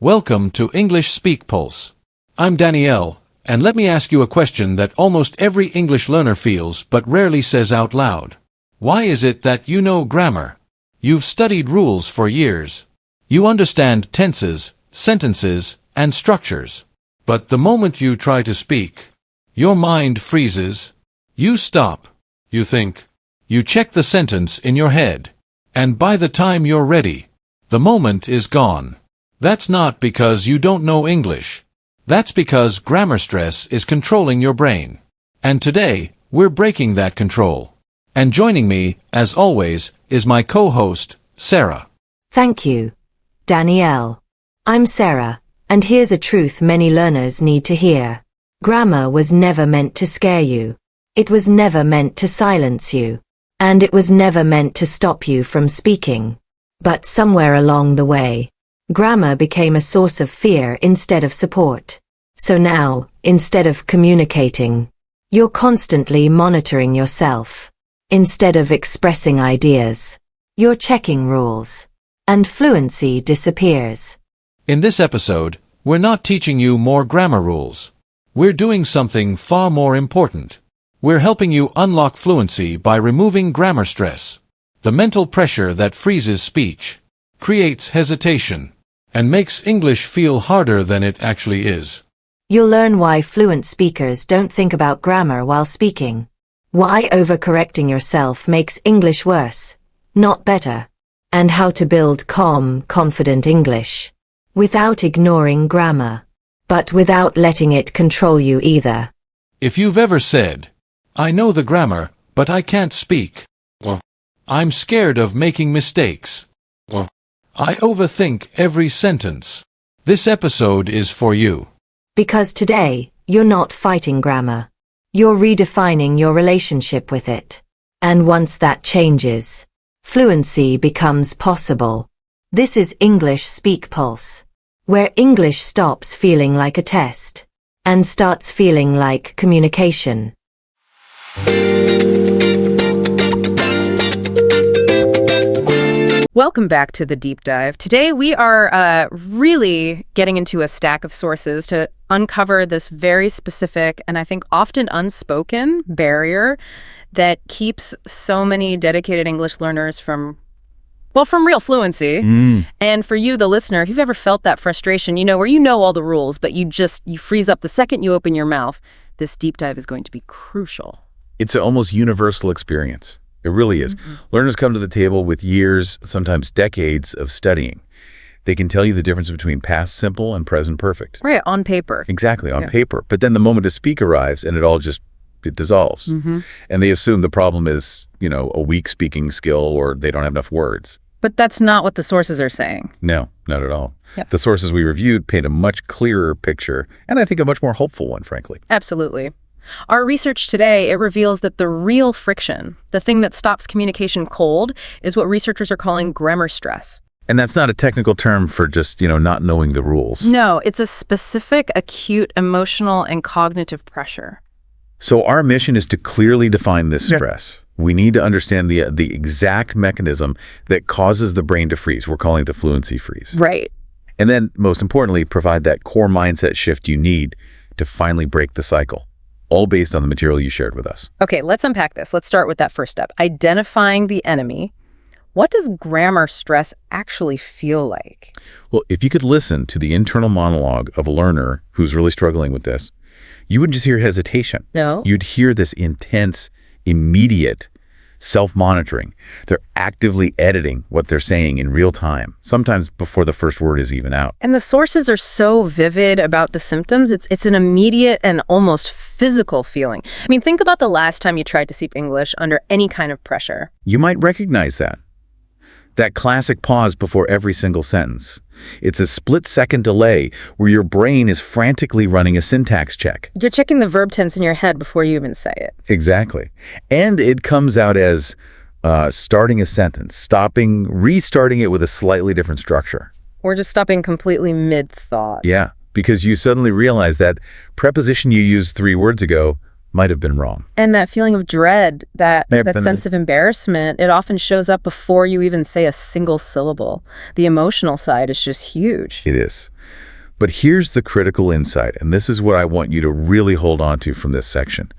Welcome to English Speak Pulse. I'm Danielle, and let me ask you a question that almost every English learner feels but rarely says out loud. Why is it that you know grammar? You've studied rules for years. You understand tenses, sentences, and structures. But the moment you try to speak, your mind freezes. You stop. You think. You check the sentence in your head. And by the time you're ready, the moment is gone. That's not because you don't know English. That's because grammar stress is controlling your brain. And today, we're breaking that control. And joining me, as always, is my co-host, Sarah. Thank you, Danielle. I'm Sarah, and here's a truth many learners need to hear. Grammar was never meant to scare you. It was never meant to silence you. And it was never meant to stop you from speaking. But somewhere along the way, grammar became a source of fear instead of support. So now, instead of communicating, you're constantly monitoring yourself. Instead of expressing ideas, you're checking rules. And fluency disappears. In this episode, we're not teaching you more grammar rules. We're doing something far more important. We're helping you unlock fluency by removing grammar stress, the mental pressure that freezes speech, creates hesitation, and makes English feel harder than it actually is. You'll learn why fluent speakers don't think about grammar while speaking. Why overcorrecting yourself makes English worse, not better. And how to build calm, confident English. Without ignoring grammar. But without letting it control you either. If you've ever said, I know the grammar, but I can't speak. I'm scared of making mistakes. I overthink every sentence. This episode is for you. Because today, you're not fighting grammar. You're redefining your relationship with it. And once that changes, fluency becomes possible. This is English Speak Pulse, where English stops feeling like a test and starts feeling like communication. Welcome back to the deep dive. Today we are really getting into a stack of sources to uncover this very specific and I think often unspoken barrier that keeps so many dedicated English learners from real fluency. And for you, the listener, if you've ever felt that frustration, where you know all the rules, but you freeze up the second you open your mouth, this deep dive is going to be crucial. It's an almost universal experience. It really is. Learners come to the table with years, sometimes decades of studying. They can tell you the difference between past simple and present perfect. Right, on paper. Exactly, on paper. But then the moment to speak arrives and it dissolves. And they assume the problem is, a weak speaking skill or they don't have enough words. But that's not what the sources are saying. No, not at all. Yep. The sources we reviewed paint a much clearer picture, and I think a much more hopeful one, frankly. Absolutely. Our research today, it reveals that the real friction, the thing that stops communication cold, is what researchers are calling grammar stress. And that's not a technical term for just, not knowing the rules. No, it's a specific, acute, emotional, and cognitive pressure. So our mission is to clearly define this stress. We need to understand the exact mechanism that causes the brain to freeze. We're calling it the fluency freeze. Right. And then, most importantly, provide that core mindset shift you need to finally break the cycle. All based on the material you shared with us. Okay, let's unpack this. Let's start with that first step, identifying the enemy. What does grammar stress actually feel like? Well, if you could listen to the internal monologue of a learner who's really struggling with this, you wouldn't just hear hesitation. No. You'd hear this intense, immediate self-monitoring. They're actively editing what they're saying in real time, sometimes before the first word is even out. And the sources are so vivid about the symptoms. It's an immediate and almost physical feeling. I mean, think about the last time you tried to speak English under any kind of pressure. You might recognize that classic pause before every single sentence. It's a split-second delay where your brain is frantically running a syntax check. You're checking the verb tense in your head before you even say it. Exactly. And it comes out as starting a sentence, stopping, restarting it with a slightly different structure. Or just stopping completely mid-thought. Yeah, because you suddenly realize that preposition you used 3 words ago might have been wrong. And that feeling of dread, that May have been sense of embarrassment, it often shows up before you even say a single syllable. The emotional side is just huge. It is. But here's the critical insight, and this is what I want you to really hold on to from this section.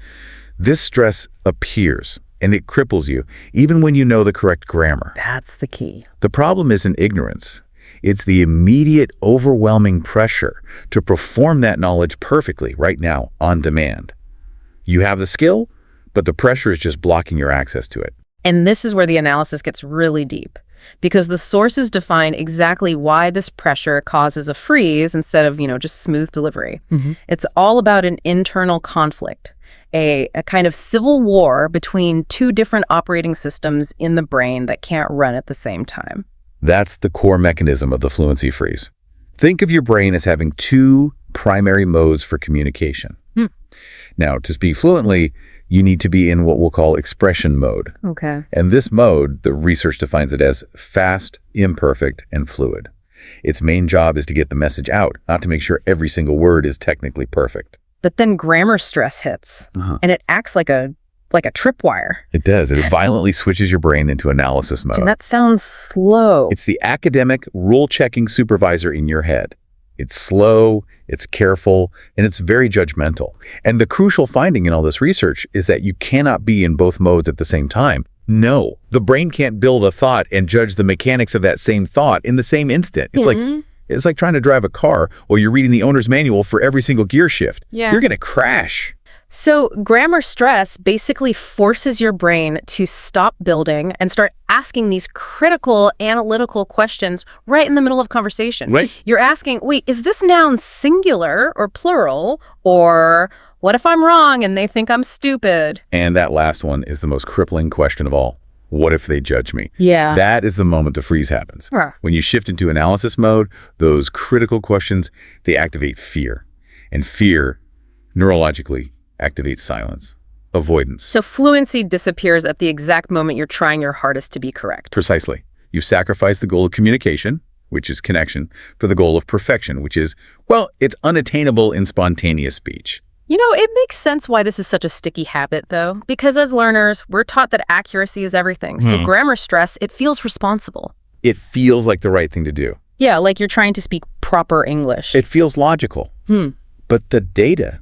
This stress appears, and it cripples you, even when you know the correct grammar. That's the key. The problem isn't ignorance. It's the immediate, overwhelming pressure to perform that knowledge perfectly right now, on demand. You have the skill, but the pressure is just blocking your access to it. And this is where the analysis gets really deep, because the sources define exactly why this pressure causes a freeze instead of, just smooth delivery. It's all about an internal conflict, a kind of civil war between two different operating systems in the brain that can't run at the same time. That's the core mechanism of the fluency freeze. Think of your brain as having two primary modes for communication. Now, to speak fluently, you need to be in what we'll call expression mode. Okay. And this mode, the research defines it as fast, imperfect, and fluid. Its main job is to get the message out, not to make sure every single word is technically perfect. But then grammar stress hits, and it acts like a tripwire. It does. It violently switches your brain into analysis mode. And that sounds slow. It's the academic, rule-checking supervisor in your head. It's slow, it's careful, and it's very judgmental. And the crucial finding in all this research is that you cannot be in both modes at the same time. No, the brain can't build a thought and judge the mechanics of that same thought in the same instant. It's like trying to drive a car while you're reading the owner's manual for every single gear shift. Yeah. You're going to crash. So grammar stress basically forces your brain to stop building and start asking these critical analytical questions right in the middle of conversation. Right. You're asking, wait, is this noun singular or plural? Or what if I'm wrong and they think I'm stupid? And that last one is the most crippling question of all. What if they judge me? Yeah. That is the moment the freeze happens. Huh. When you shift into analysis mode, those critical questions, they activate fear. And fear, neurologically, activates silence, avoidance. So fluency disappears at the exact moment you're trying your hardest to be correct. Precisely. You sacrifice the goal of communication, which is connection, for the goal of perfection, which is, well, it's unattainable in spontaneous speech. It makes sense why this is such a sticky habit, though, because as learners, we're taught that accuracy is everything. So grammar stress, it feels responsible. It feels like the right thing to do. Yeah, like you're trying to speak proper English. It feels logical. But the data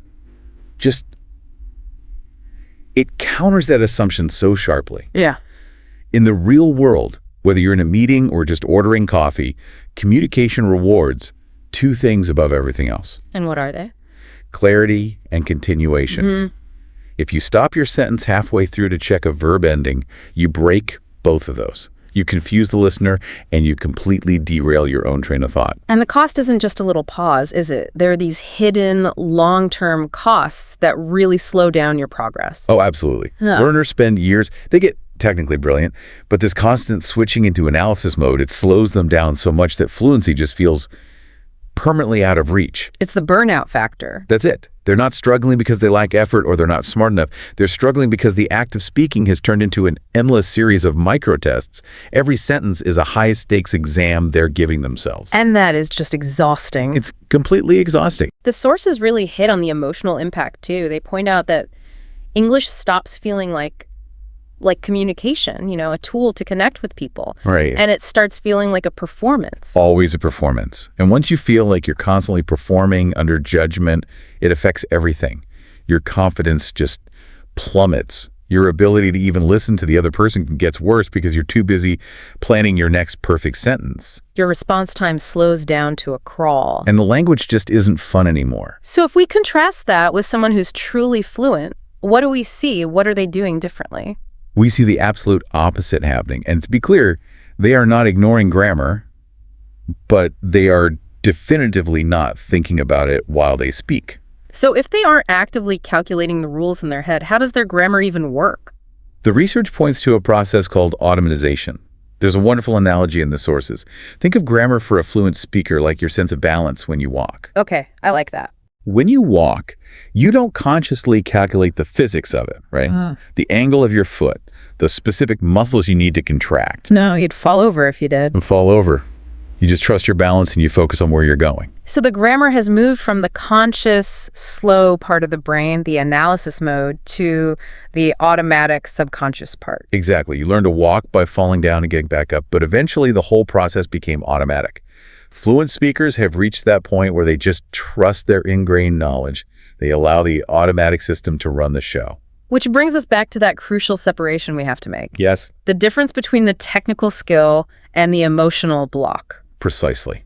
it counters that assumption so sharply. Yeah. In the real world, whether you're in a meeting or just ordering coffee, communication rewards two things above everything else. And what are they? Clarity and continuation. If you stop your sentence halfway through to check a verb ending, you break both of those. You confuse the listener and you completely derail your own train of thought. And the cost isn't just a little pause, is it? There are these hidden long-term costs that really slow down your progress. Oh, absolutely. Learners spend years, they get technically brilliant, but this constant switching into analysis mode, it slows them down so much that fluency just feels permanently out of reach. It's the burnout factor. That's it. They're not struggling because they lack effort or they're not smart enough. They're struggling because the act of speaking has turned into an endless series of micro-tests. Every sentence is a high-stakes exam they're giving themselves. And that is just exhausting. It's completely exhausting. The sources really hit on the emotional impact, too. They point out that English stops feeling like communication, a tool to connect with people. Right. And it starts feeling like a performance. Always a performance. And once you feel like you're constantly performing under judgment, it affects everything. Your confidence just plummets. Your ability to even listen to the other person gets worse because you're too busy planning your next perfect sentence. Your response time slows down to a crawl. And the language just isn't fun anymore. So if we contrast that with someone who's truly fluent, what do we see? What are they doing differently? We see the absolute opposite happening. And to be clear, they are not ignoring grammar, but they are definitively not thinking about it while they speak. So if they aren't actively calculating the rules in their head, how does their grammar even work? The research points to a process called automatization. There's a wonderful analogy in the sources. Think of grammar for a fluent speaker like your sense of balance when you walk. Okay, I like that. When you walk, you don't consciously calculate the physics of it, right? The angle of your foot, the specific muscles you need to contract. No, you'd fall over if you did. And fall over. You just trust your balance and you focus on where you're going. So the grammar has moved from the conscious, slow part of the brain, the analysis mode, to the automatic, subconscious part. Exactly. You learn to walk by falling down and getting back up, but eventually the whole process became automatic. Fluent speakers have reached that point where they just trust their ingrained knowledge. They allow the automatic system to run the show. Which brings us back to that crucial separation we have to make. Yes, The difference between the technical skill and the emotional block. precisely.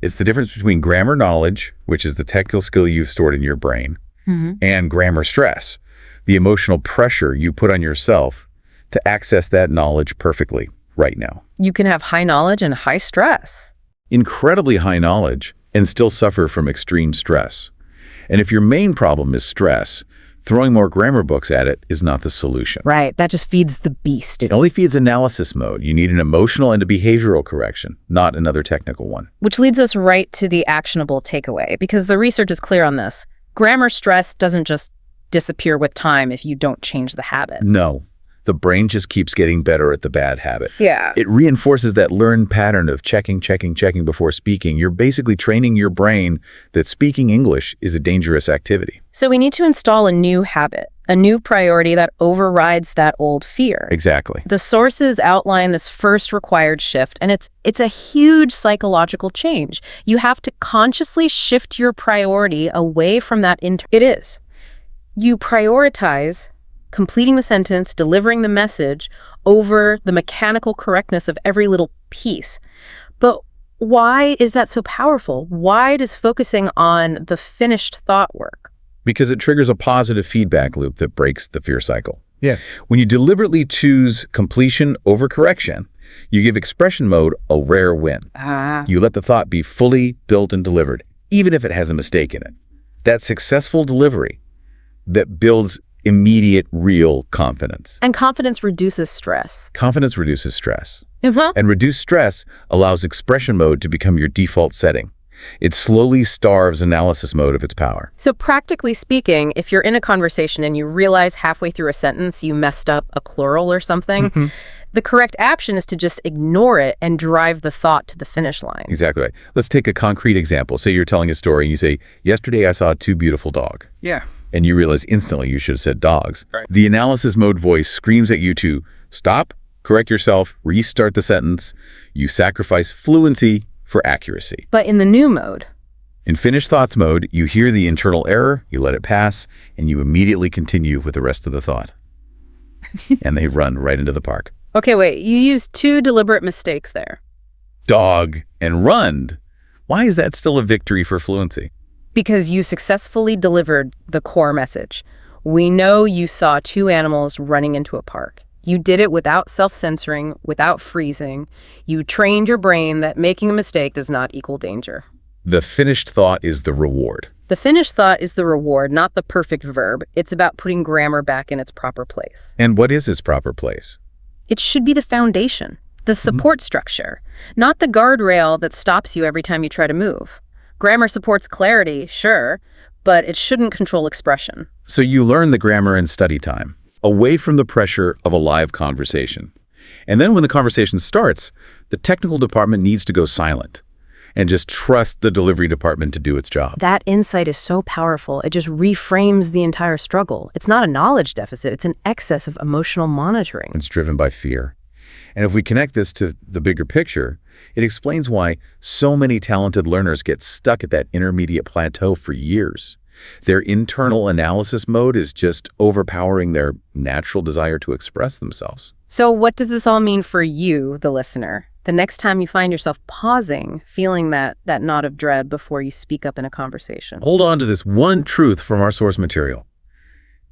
It's the difference between grammar knowledge, which is the technical skill you've stored in your brain, and grammar stress, the emotional pressure you put on yourself to access that knowledge perfectly right now. You can have high knowledge and high stress. Incredibly high knowledge and still suffer from extreme stress. And if your main problem is stress, throwing more grammar books at it is not the solution. Right, that just feeds the beast. It only feeds analysis mode. You need an emotional and a behavioral correction, not another technical one. Which leads us right to the actionable takeaway, because the research is clear on this. Grammar stress doesn't just disappear with time if you don't change the habit. No, the brain just keeps getting better at the bad habit. Yeah. It reinforces that learned pattern of checking before speaking. You're basically training your brain that speaking English is a dangerous activity. So we need to install a new habit, a new priority that overrides that old fear. Exactly. The sources outline this first required shift, and it's a huge psychological change. You have to consciously shift your priority away from that It is. You prioritize completing the sentence, delivering the message, over the mechanical correctness of every little piece. But why is that so powerful? Why does focusing on the finished thought work? Because it triggers a positive feedback loop that breaks the fear cycle. Yeah. When you deliberately choose completion over correction, you give expression mode a rare win. You let the thought be fully built and delivered, even if it has a mistake in it. That successful delivery that builds immediate, real confidence. And confidence reduces stress. Confidence reduces stress. And reduced stress allows expression mode to become your default setting. It slowly starves analysis mode of its power. So practically speaking, if you're in a conversation and you realize halfway through a sentence you messed up a plural or something, the correct action is to just ignore it and drive the thought to the finish line. Exactly right. Let's take a concrete example. Say you're telling a story and you say, yesterday I saw two beautiful dogs. Yeah. And you realize instantly you should have said dogs. Right. The analysis mode voice screams at you to stop, correct yourself, restart the sentence. You sacrifice fluency for accuracy. But in the new mode, In finished thoughts mode, you hear the internal error, you let it pass, and you immediately continue with the rest of the thought. And they run right into the park. okay, wait, you used two deliberate mistakes there. Dog and run. Why is that still a victory for fluency? Because you successfully delivered the core message. We know you saw two animals running into a park. You did it without self-censoring, without freezing. You trained your brain that making a mistake does not equal danger. The finished thought is the reward. The finished thought is the reward, not the perfect verb. It's about putting grammar back in its proper place. And what is its proper place? It should be the foundation, the support structure, not the guardrail that stops you every time you try to move. Grammar supports clarity, sure, but it shouldn't control expression. So you learn the grammar in study time, away from the pressure of a live conversation. And then when the conversation starts, the technical department needs to go silent and just trust the delivery department to do its job. That insight is so powerful. It just reframes the entire struggle. It's not a knowledge deficit. It's an excess of emotional monitoring. It's driven by fear. And if we connect this to the bigger picture, it explains why so many talented learners get stuck at that intermediate plateau for years. Their internal analysis mode is just overpowering their natural desire to express themselves. So what does this all mean for you, the listener? The next time you find yourself pausing, feeling that knot of dread before you speak up in a conversation. Hold on to this one truth from our source material.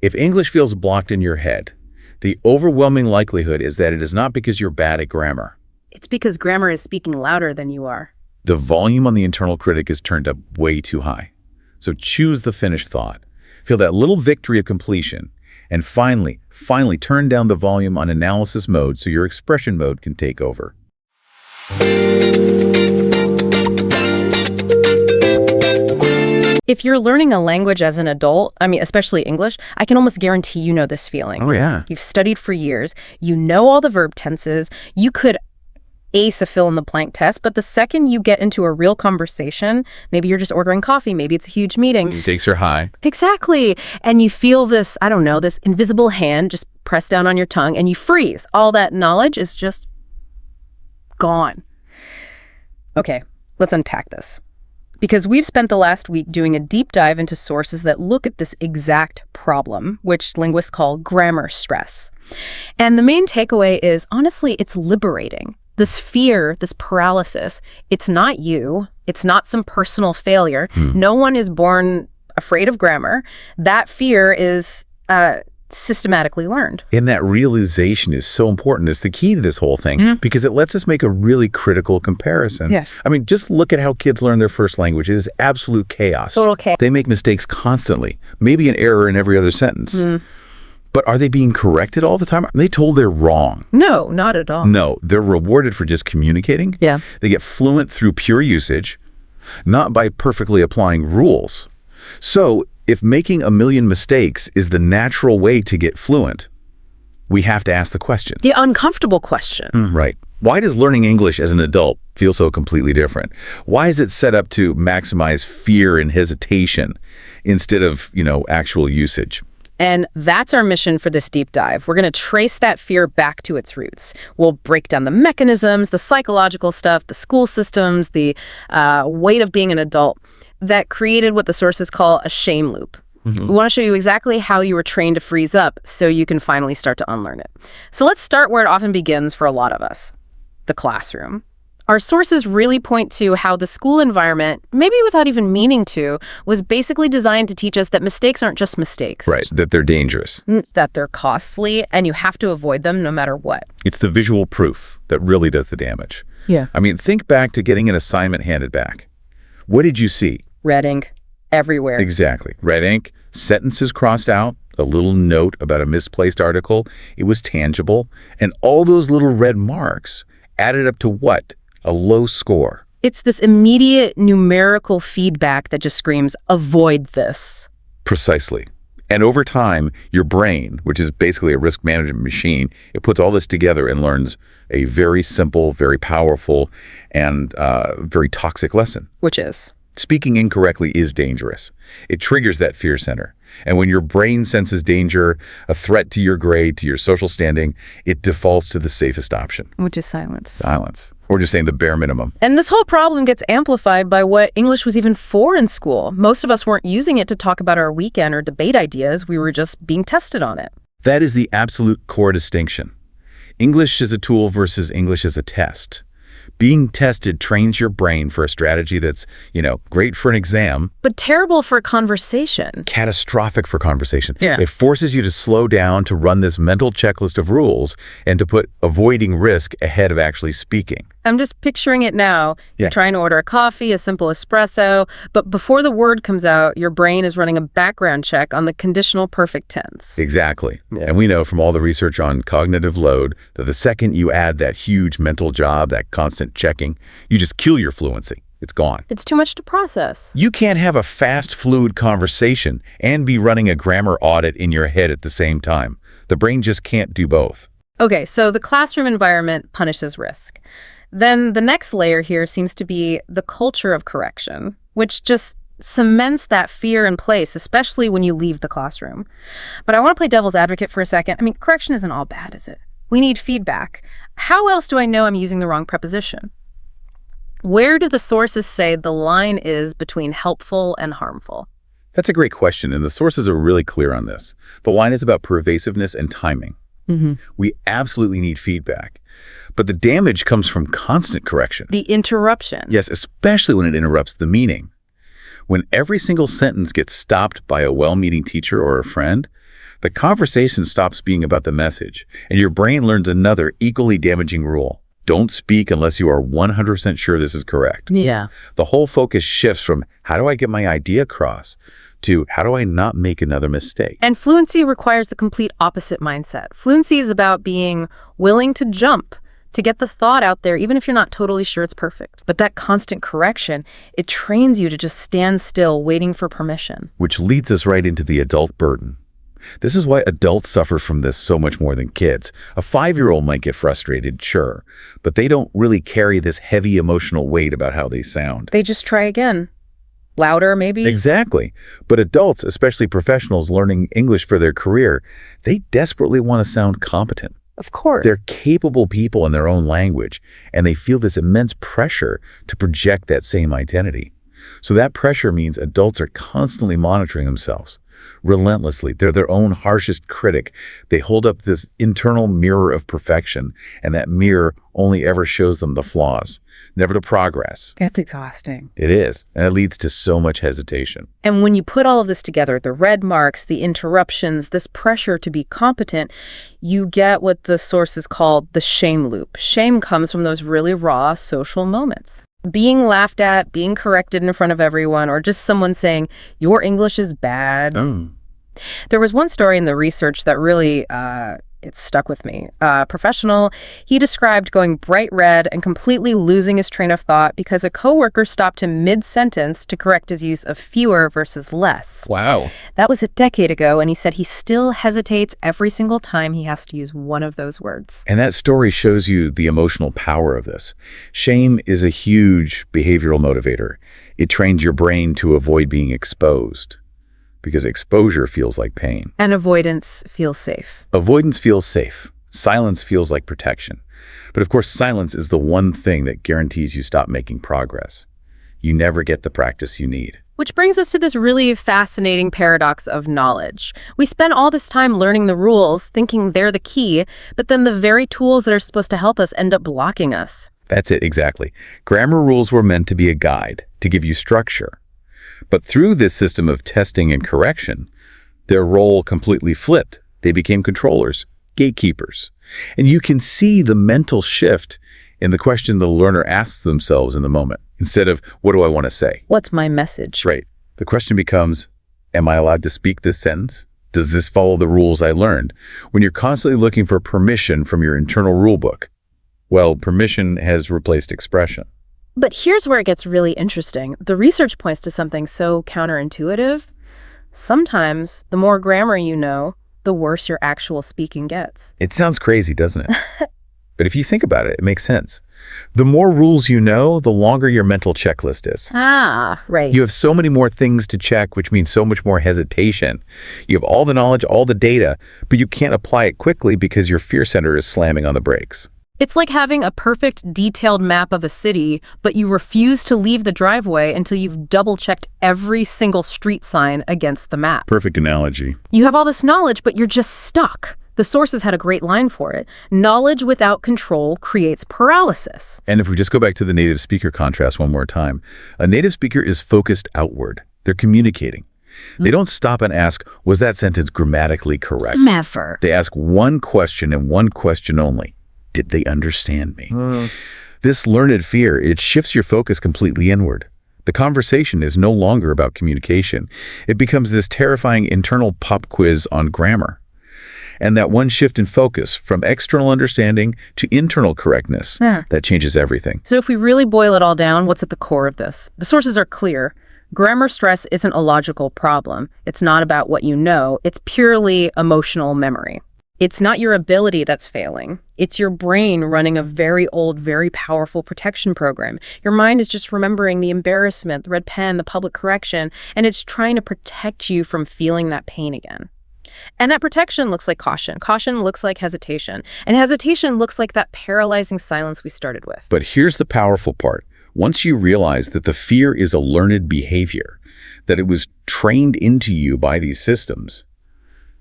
If English feels blocked in your head, the overwhelming likelihood is that it is not because you're bad at grammar. It's because grammar is speaking louder than you are. The volume on the internal critic is turned up way too high. So choose the finished thought. Feel that little victory of completion. And finally turn down the volume on analysis mode so your expression mode can take over. If you're learning a language as an adult, especially English, I can almost guarantee you know this feeling. Oh, yeah. You've studied for years. You know all the verb tenses. You could ace a fill-in-the-blank test, but the second you get into a real conversation, maybe you're just ordering coffee, maybe it's a huge meeting. Stakes are high. Exactly. And you feel this, I don't know, this invisible hand just press down on your tongue and you freeze. All that knowledge is just gone. Okay, let's unpack this. Because we've spent the last week doing a deep dive into sources that look at this exact problem, which linguists call grammar stress. And the main takeaway is, honestly, it's liberating. This fear, this paralysis, it's not you. It's not some personal failure. No one is born afraid of grammar. That fear is systematically learned. And that realization is so important. It's the key to this whole thing because it lets us make a really critical comparison. Yes. I mean, just look at how kids learn their first language. It is absolute chaos. Total chaos. They make mistakes constantly, maybe an error in every other sentence. But are they being corrected all the time? Are they told they're wrong? No, not at all. No, they're rewarded for just communicating. Yeah. They get fluent through pure usage, not by perfectly applying rules. So if making a million mistakes is the natural way to get fluent, we have to ask the question. The uncomfortable question. Right. Why does learning English as an adult feel so completely different? Why is it set up to maximize fear and hesitation instead of, actual usage? And that's our mission for this deep dive. We're going to trace that fear back to its roots. We'll break down the mechanisms, the psychological stuff, the school systems, the weight of being an adult that created what the sources call a shame loop. We want to show you exactly how you were trained to freeze up so you can finally start to unlearn it. So let's start where it often begins for a lot of us, the classroom. Our sources really point to how the school environment, maybe without even meaning to, was basically designed to teach us that mistakes aren't just mistakes. Right, that they're dangerous. That they're costly, and you have to avoid them no matter what. It's the visual proof that really does the damage. Yeah. I mean, think back to getting an assignment handed back. What did you see? Red ink everywhere. Exactly. Red ink, sentences crossed out, a little note about a misplaced article. It was tangible. And all those little red marks added up to what? A low score. It's this immediate numerical feedback that just screams, avoid this. Precisely. And over time, your brain, which is basically a risk management machine, it puts all this together and learns a very simple, very powerful, and very toxic lesson. Which is? Speaking incorrectly is dangerous. It triggers that fear center. And when your brain senses danger, a threat to your grade, to your social standing, it defaults to the safest option. Which is silence. Silence. Or just saying the bare minimum. And this whole problem gets amplified by what English was even for in school. Most of us weren't using it to talk about our weekend or debate ideas. We were just being tested on it. That is the absolute core distinction. English as a tool versus English as a test. Being tested trains your brain for a strategy that's, great for an exam. But terrible for conversation. Catastrophic for conversation. Yeah. It forces you to slow down, to run this mental checklist of rules, and to put avoiding risk ahead of actually speaking. I'm just picturing it now. You're trying to order a coffee, a simple espresso, but before the word comes out, your brain is running a background check on the conditional perfect tense. Exactly. Yeah. And we know from all the research on cognitive load that the second you add that huge mental job, that constant checking, you just kill your fluency. It's gone. It's too much to process. You can't have a fast, fluid conversation and be running a grammar audit in your head at the same time. The brain just can't do both. Okay, so the classroom environment punishes risk. Then the next layer here seems to be the culture of correction, which just cements that fear in place, especially when you leave the classroom. But I want to play devil's advocate for a second. I mean, correction isn't all bad, is it? We need feedback. How else do I know I'm using the wrong preposition? Where do the sources say the line is between helpful and harmful? That's a great question, and the sources are really clear on this. The line is about pervasiveness and timing. We absolutely need feedback. But the damage comes from constant correction. The interruption. Yes, especially when it interrupts the meaning. When every single sentence gets stopped by a well-meaning teacher or a friend, the conversation stops being about the message, and your brain learns another equally damaging rule. Don't speak unless you are 100% sure this is correct. Yeah. The whole focus shifts from how do I get my idea across to how do I not make another mistake? And fluency requires the complete opposite mindset. Fluency is about being willing to jump, to get the thought out there, even if you're not totally sure it's perfect. But that constant correction, it trains you to just stand still, waiting for permission. Which leads us right into the adult burden. This is why adults suffer from this so much more than kids. A 5-year-old might get frustrated, sure, but they don't really carry this heavy emotional weight about how they sound. They just try again. Louder, maybe? Exactly. But adults, especially professionals learning English for their career, they desperately want to sound competent. Of course. They're capable people in their own language, and they feel this immense pressure to project that same identity. So that pressure means adults are constantly monitoring themselves. Relentlessly. They're their own harshest critic. They hold up this internal mirror of perfection, and that mirror only ever shows them the flaws, never the progress. That's exhausting. It is, and it leads to so much hesitation. And when you put all of this together, the red marks, the interruptions, this pressure to be competent, you get what the sources call the shame loop. Shame comes from those really raw social moments. Being laughed at, being corrected in front of everyone, or just someone saying, your English is bad. There was one story in the research that really, it stuck with me. A professional, he described going bright red and completely losing his train of thought because a coworker stopped him mid-sentence to correct his use of fewer versus less. Wow. That was a decade ago, and he said he still hesitates every single time he has to use one of those words. And that story shows you the emotional power of this. Shame is a huge behavioral motivator. It trains your brain to avoid being exposed, because exposure feels like pain. And avoidance feels safe. Avoidance feels safe. Silence feels like protection. But of course, silence is the one thing that guarantees you stop making progress. You never get the practice you need. Which brings us to this really fascinating paradox of knowledge. We spend all this time learning the rules, thinking they're the key, but then the very tools that are supposed to help us end up blocking us. That's it, exactly. Grammar rules were meant to be a guide, to give you structure. But through this system of testing and correction, their role completely flipped. They became controllers, gatekeepers. And you can see the mental shift in the question the learner asks themselves in the moment. Instead of, what do I want to say? What's my message? Right. The question becomes, am I allowed to speak this sentence? Does this follow the rules I learned? When you're constantly looking for permission from your internal rule book, well, permission has replaced expression. But here's where it gets really interesting. The research points to something so counterintuitive. Sometimes, the more grammar you know, the worse your actual speaking gets. It sounds crazy, doesn't it? But if you think about it, it makes sense. The more rules you know, the longer your mental checklist is. Ah, right. You have so many more things to check, which means so much more hesitation. You have all the knowledge, all the data, but you can't apply it quickly because your fear center is slamming on the brakes. It's like having a perfect, detailed map of a city, but you refuse to leave the driveway until you've double-checked every single street sign against the map. Perfect analogy. You have all this knowledge, but you're just stuck. The sources had a great line for it. Knowledge without control creates paralysis. And if we just go back to the native speaker contrast one more time, a native speaker is focused outward. They're communicating. They don't stop and ask, was that sentence grammatically correct? Never. They ask one question and one question only. Did they understand me? This learned fear, it shifts your focus completely inward. The conversation is no longer about communication. It becomes this terrifying internal pop quiz on grammar. And that one shift in focus from external understanding to internal correctness, that changes everything. So if we really boil it all down, what's at the core of this? The sources are clear. Grammar stress isn't a logical problem. It's not about what you know. It's purely emotional memory. It's not your ability that's failing. It's your brain running a very old, very powerful protection program. Your mind is just remembering the embarrassment, the red pen, the public correction, and it's trying to protect you from feeling that pain again. And that protection looks like caution. Caution looks like hesitation. And hesitation looks like that paralyzing silence we started with. But here's the powerful part. Once you realize that the fear is a learned behavior, that it was trained into you by these systems,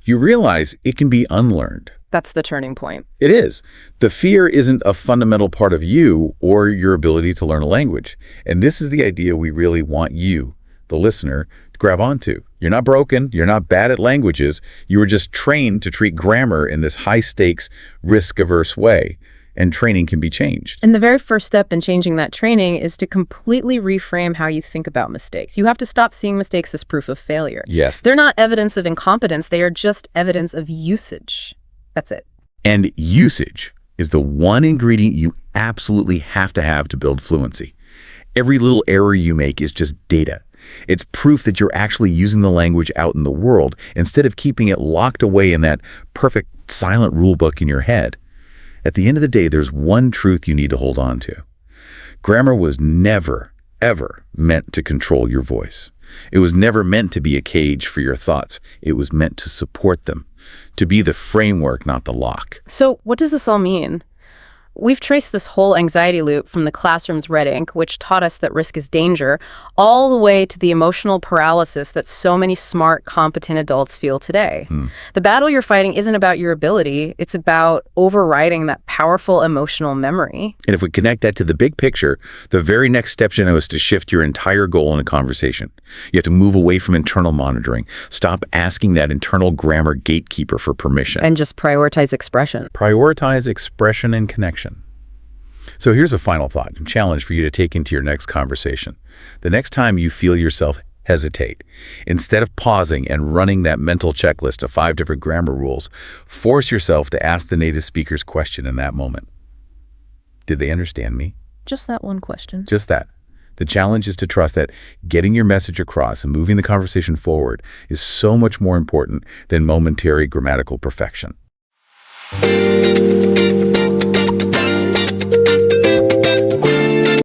you realize it can be unlearned. That's the turning point. It is. The fear isn't a fundamental part of you or your ability to learn a language. And this is the idea we really want you, the listener, to grab onto. You're not broken. You're not bad at languages. You were just trained to treat grammar in this high-stakes, risk-averse way. And training can be changed. And the very first step in changing that training is to completely reframe how you think about mistakes. You have to stop seeing mistakes as proof of failure. Yes. They're not evidence of incompetence. They are just evidence of usage. That's it. And usage is the one ingredient you absolutely have to build fluency. Every little error you make is just data. It's proof that you're actually using the language out in the world instead of keeping it locked away in that perfect silent rule book in your head. At the end of the day, there's one truth you need to hold on to. Grammar was never, ever meant to control your voice. It was never meant to be a cage for your thoughts. It was meant to support them, to be the framework, not the lock. So what does this all mean? We've traced this whole anxiety loop from the classroom's red ink, which taught us that risk is danger, all the way to the emotional paralysis that so many smart, competent adults feel today. The battle you're fighting isn't about your ability, it's about overriding that powerful emotional memory. And if we connect that to the big picture, the very next step, you know, is to shift your entire goal in a conversation. You have to move away from internal monitoring. Stop asking that internal grammar gatekeeper for permission. And just prioritize expression. Prioritize expression and connection. So here's a final thought and challenge for you to take into your next conversation. The next time you feel yourself hesitate, instead of pausing and running that mental checklist of 5 different grammar rules, force yourself to ask the native speaker's question in that moment. Did they understand me? Just that one question. Just that. The challenge is to trust that getting your message across and moving the conversation forward is so much more important than momentary grammatical perfection.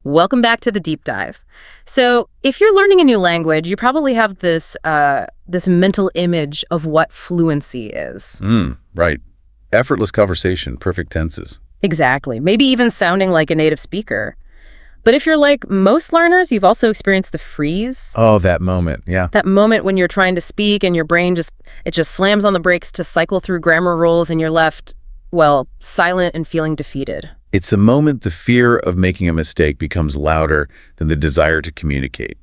Welcome back to the deep dive. So if you're learning a new language, you probably have this mental image of what fluency is. Right. Effortless conversation, perfect tenses. Exactly. Maybe even sounding like a native speaker. But if you're like most learners, you've also experienced the freeze. Oh, that moment. Yeah. That moment when you're trying to speak and your brain just slams on the brakes to cycle through grammar rules and you're left, well, silent and feeling defeated. It's the moment the fear of making a mistake becomes louder than the desire to communicate.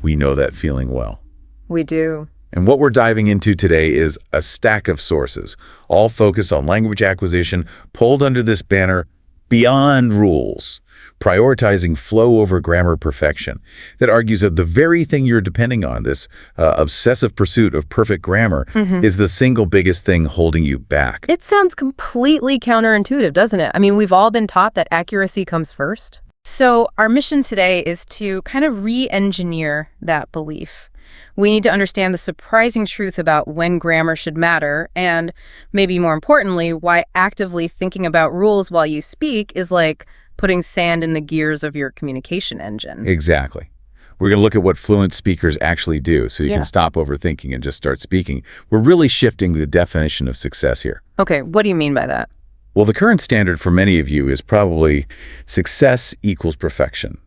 We know that feeling well. We do. And what we're diving into today is a stack of sources, all focused on language acquisition, pulled under this banner, Beyond Rules, prioritizing flow over grammar perfection, that argues that the very thing you're depending on, this obsessive pursuit of perfect grammar, is the single biggest thing holding you back. It sounds completely counterintuitive, doesn't it? I mean, we've all been taught that accuracy comes first. So our mission today is to kind of re-engineer that belief. We need to understand the surprising truth about when grammar should matter, and maybe more importantly, why actively thinking about rules while you speak is like putting sand in the gears of your communication engine. Exactly. We're going to look at what fluent speakers actually do so you can stop overthinking and just start speaking. We're really shifting the definition of success here. Okay, what do you mean by that? Well, the current standard for many of you is probably success equals perfection.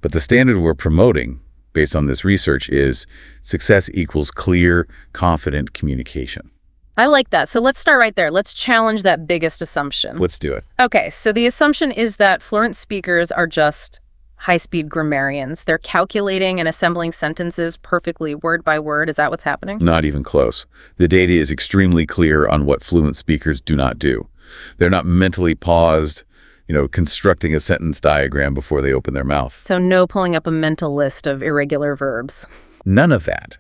But the standard we're promoting, based on this research, is success equals clear, confident communication. I like that. So let's start right there. Let's challenge that biggest assumption. Let's do it. Okay, so the assumption is that fluent speakers are just high-speed grammarians. They're calculating and assembling sentences perfectly, word by word. Is that what's happening? Not even close. The data is extremely clear on what fluent speakers do not do. They're not mentally paused, constructing a sentence diagram before they open their mouth. So no pulling up a mental list of irregular verbs. None of that.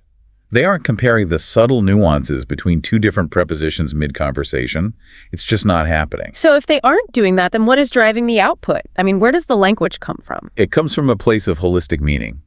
They aren't comparing the subtle nuances between 2 different prepositions mid-conversation. It's just not happening. So if they aren't doing that, then what is driving the output? I mean, where does the language come from? It comes from a place of holistic meaning.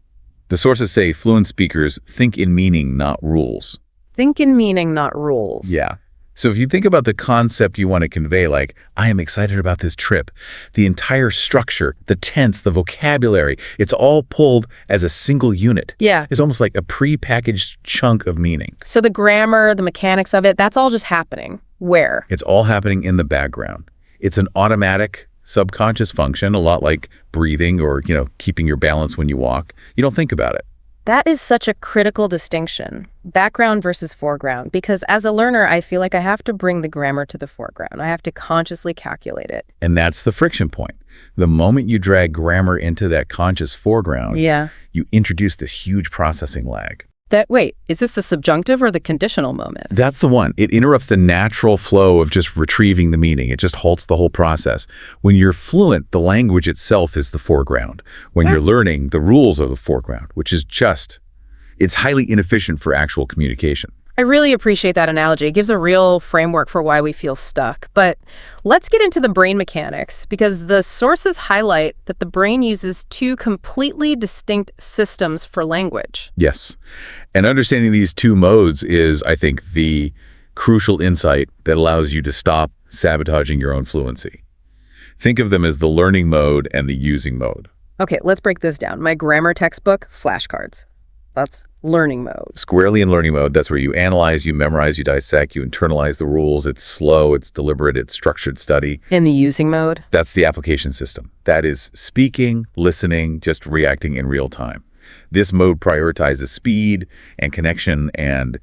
The sources say fluent speakers think in meaning, not rules. Think in meaning, not rules. Yeah. So if you think about the concept you want to convey, like, I am excited about this trip, the entire structure, the tense, the vocabulary, it's all pulled as a single unit. Yeah. It's almost like a pre-packaged chunk of meaning. So the grammar, the mechanics of it, that's all just happening. Where? It's all happening in the background. It's an automatic subconscious function, a lot like breathing or, keeping your balance when you walk. You don't think about it. That is such a critical distinction, background versus foreground, because as a learner, I feel like I have to bring the grammar to the foreground. I have to consciously calculate it. And that's the friction point. The moment you drag grammar into that conscious foreground, you introduce this huge processing lag. Wait, is this the subjunctive or the conditional moment? That's the one. It interrupts the natural flow of just retrieving the meaning. It just halts the whole process. When you're fluent, the language itself is the foreground. When you're learning, the rules are the foreground, which is it's highly inefficient for actual communication. I really appreciate that analogy. It gives a real framework for why we feel stuck. But let's get into the brain mechanics, because the sources highlight that the brain uses two completely distinct systems for language. Yes. And understanding these two modes is, I think, the crucial insight that allows you to stop sabotaging your own fluency. Think of them as the learning mode and the using mode. Okay, let's break this down. My grammar textbook, flashcards. That's learning mode. Squarely in learning mode, that's where you analyze, you memorize, you dissect, you internalize the rules. It's slow, it's deliberate, it's structured study. In the using mode? That's the application system. That is speaking, listening, just reacting in real time. This mode prioritizes speed and connection and,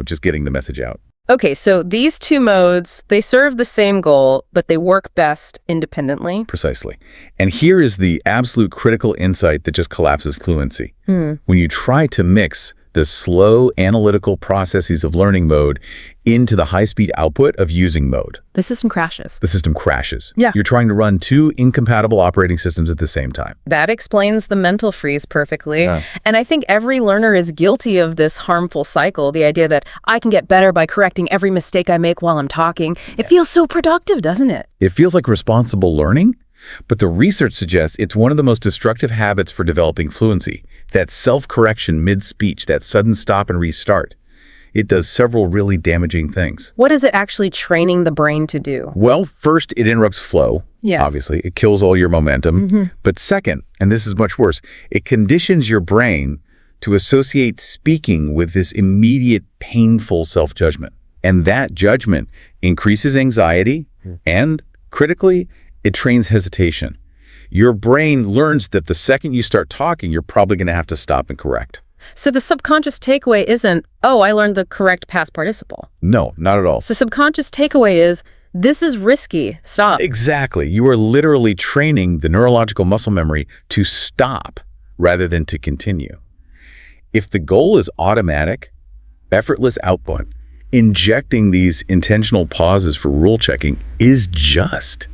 just getting the message out. Okay, so these two modes, they serve the same goal, but they work best independently. Precisely. And here is the absolute critical insight that just collapses fluency. When you try to mix the slow analytical processes of learning mode into the high-speed output of using mode, The system crashes. the system crashes. Yeah. You're trying to run two incompatible operating systems at the same time. That explains the mental freeze perfectly. Yeah. And I think every learner is guilty of this harmful cycle, the idea that I can get better by correcting every mistake I make while I'm talking. It feels so productive, doesn't it? It feels like responsible learning, but the research suggests it's one of the most destructive habits for developing fluency. That self-correction mid-speech, that sudden stop and restart. It does several really damaging things. What is it actually training the brain to do? Well, first, it interrupts flow. Yeah. Obviously, it kills all your momentum. But second, and this is much worse, it conditions your brain to associate speaking with this immediate, painful self-judgment. And that judgment increases anxiety and, critically, it trains hesitation. Your brain learns that the second you start talking, you're probably going to have to stop and correct. So the subconscious takeaway isn't, oh, I learned the correct past participle. No, not at all. The subconscious takeaway is, this is risky. Stop. Exactly. You are literally training the neurological muscle memory to stop rather than to continue. If the goal is automatic, effortless output, injecting these intentional pauses for rule checking is just.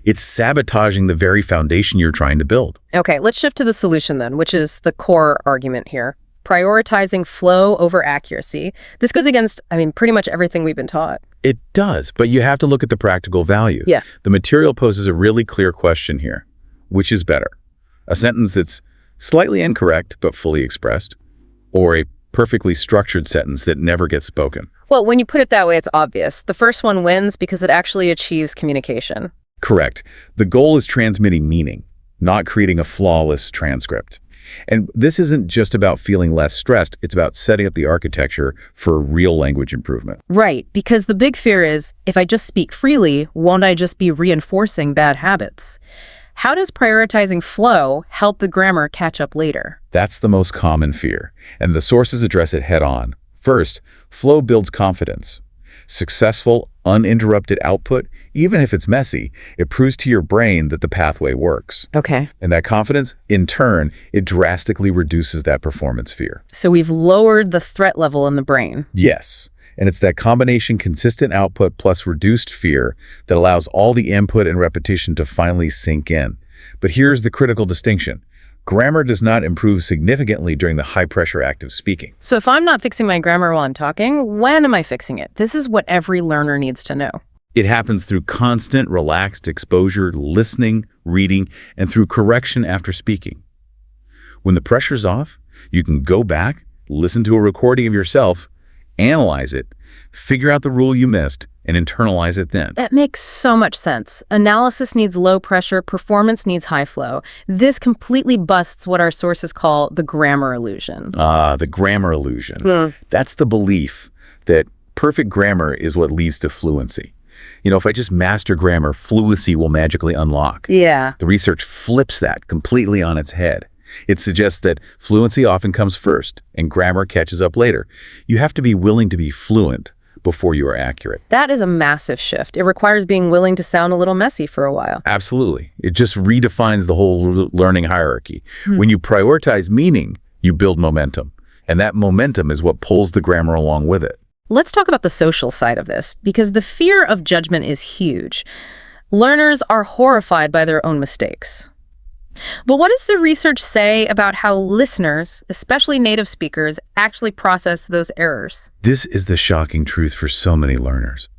It's sabotaging the very foundation you're trying to build. Okay, let's shift to the solution then, which is the core argument here. Prioritizing flow over accuracy. This goes against, pretty much everything we've been taught. It does, but you have to look at the practical value. Yeah. The material poses a really clear question here. Which is better? A sentence that's slightly incorrect but fully expressed, or a perfectly structured sentence that never gets spoken? Well, when you put it that way, it's obvious. The first one wins because it actually achieves communication. Correct. The goal is transmitting meaning, not creating a flawless transcript. And this isn't just about feeling less stressed, it's about setting up the architecture for real language improvement. Right, because the big fear is, if I just speak freely, won't I just be reinforcing bad habits? How does prioritizing flow help the grammar catch up later? That's the most common fear, and the sources address it head on. First, flow builds confidence. Successful, uninterrupted output, even if it's messy, it proves to your brain that the pathway works. Okay. And that confidence, in turn, it drastically reduces that performance fear. So we've lowered the threat level in the brain. Yes. And it's that combination consistent output plus reduced fear that allows all the input and repetition to finally sink in. But here's the critical distinction. Grammar does not improve significantly during the high-pressure act of speaking. So if I'm not fixing my grammar while I'm talking, when am I fixing it? This is what every learner needs to know. It happens through constant, relaxed exposure, listening, reading, and through correction after speaking. When the pressure's off, you can go back, listen to a recording of yourself, analyze it, figure out the rule you missed, and internalize it then. That makes so much sense. Analysis needs low pressure, performance needs high flow. This completely busts what our sources call the grammar illusion. The grammar illusion. That's the belief that perfect grammar is what leads to fluency. If I just master grammar, fluency will magically unlock. Yeah. The research flips that completely on its head. It suggests that fluency often comes first and grammar catches up later. You have to be willing to be fluent before you are accurate. That is a massive shift. It requires being willing to sound a little messy for a while. Absolutely. It just redefines the whole learning hierarchy. When you prioritize meaning, you build momentum. And that momentum is what pulls the grammar along with it. Let's talk about the social side of this, because the fear of judgment is huge. Learners are horrified by their own mistakes. But what does the research say about how listeners, especially native speakers, actually process those errors? This is the shocking truth for so many learners.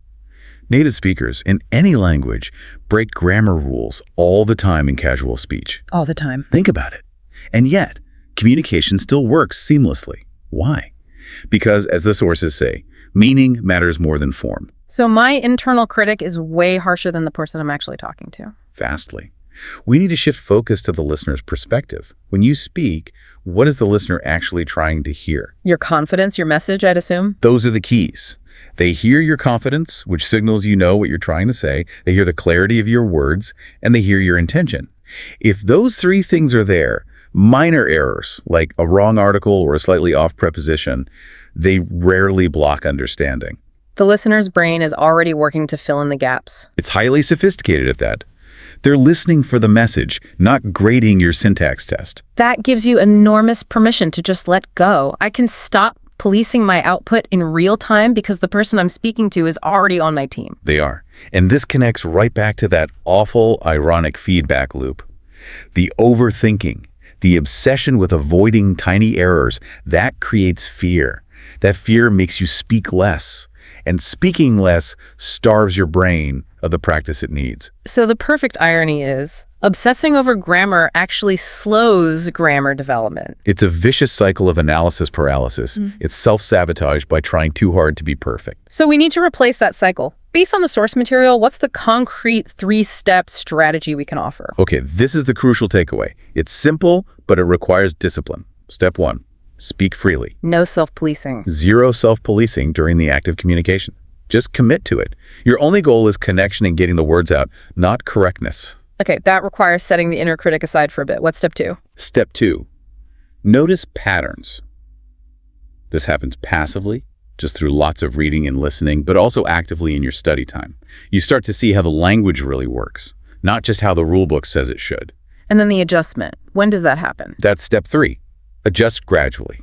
Native speakers in any language break grammar rules all the time in casual speech. All the time. Think about it. And yet, communication still works seamlessly. Why? Because, as the sources say, meaning matters more than form. So my internal critic is way harsher than the person I'm actually talking to. Vastly. We need to shift focus to the listener's perspective. When you speak, what is the listener actually trying to hear? Your confidence, your message, I'd assume? Those are the keys. They hear your confidence, which signals you know what you're trying to say. They hear the clarity of your words, and they hear your intention. If those three things are there, minor errors, like a wrong article or a slightly off preposition, they rarely block understanding. The listener's brain is already working to fill in the gaps. It's highly sophisticated at that. They're listening for the message, not grading your syntax test. That gives you enormous permission to just let go. I can stop policing my output in real time because the person I'm speaking to is already on my team. They are. And this connects right back to that awful, ironic feedback loop. The overthinking, the obsession with avoiding tiny errors, that creates fear. That fear makes you speak less. And speaking less starves your brain of the practice it needs. So the perfect irony is, obsessing over grammar actually slows grammar development. It's a vicious cycle of analysis paralysis. It's self-sabotage by trying too hard to be perfect. So we need to replace that cycle. Based on the source material, what's the concrete 3-step strategy we can offer? Okay, this is the crucial takeaway. It's simple, but it requires discipline. Step 1, speak freely. No self-policing. Zero self-policing during the act of communication. Just commit to it. Your only goal is connection and getting the words out, not correctness. Okay, that requires setting the inner critic aside for a bit. What's step 2? Step 2, notice patterns. This happens passively, just through lots of reading and listening, but also actively in your study time. You start to see how the language really works, not just how the rule book says it should. And then the adjustment. When does that happen? That's step 3, adjust gradually.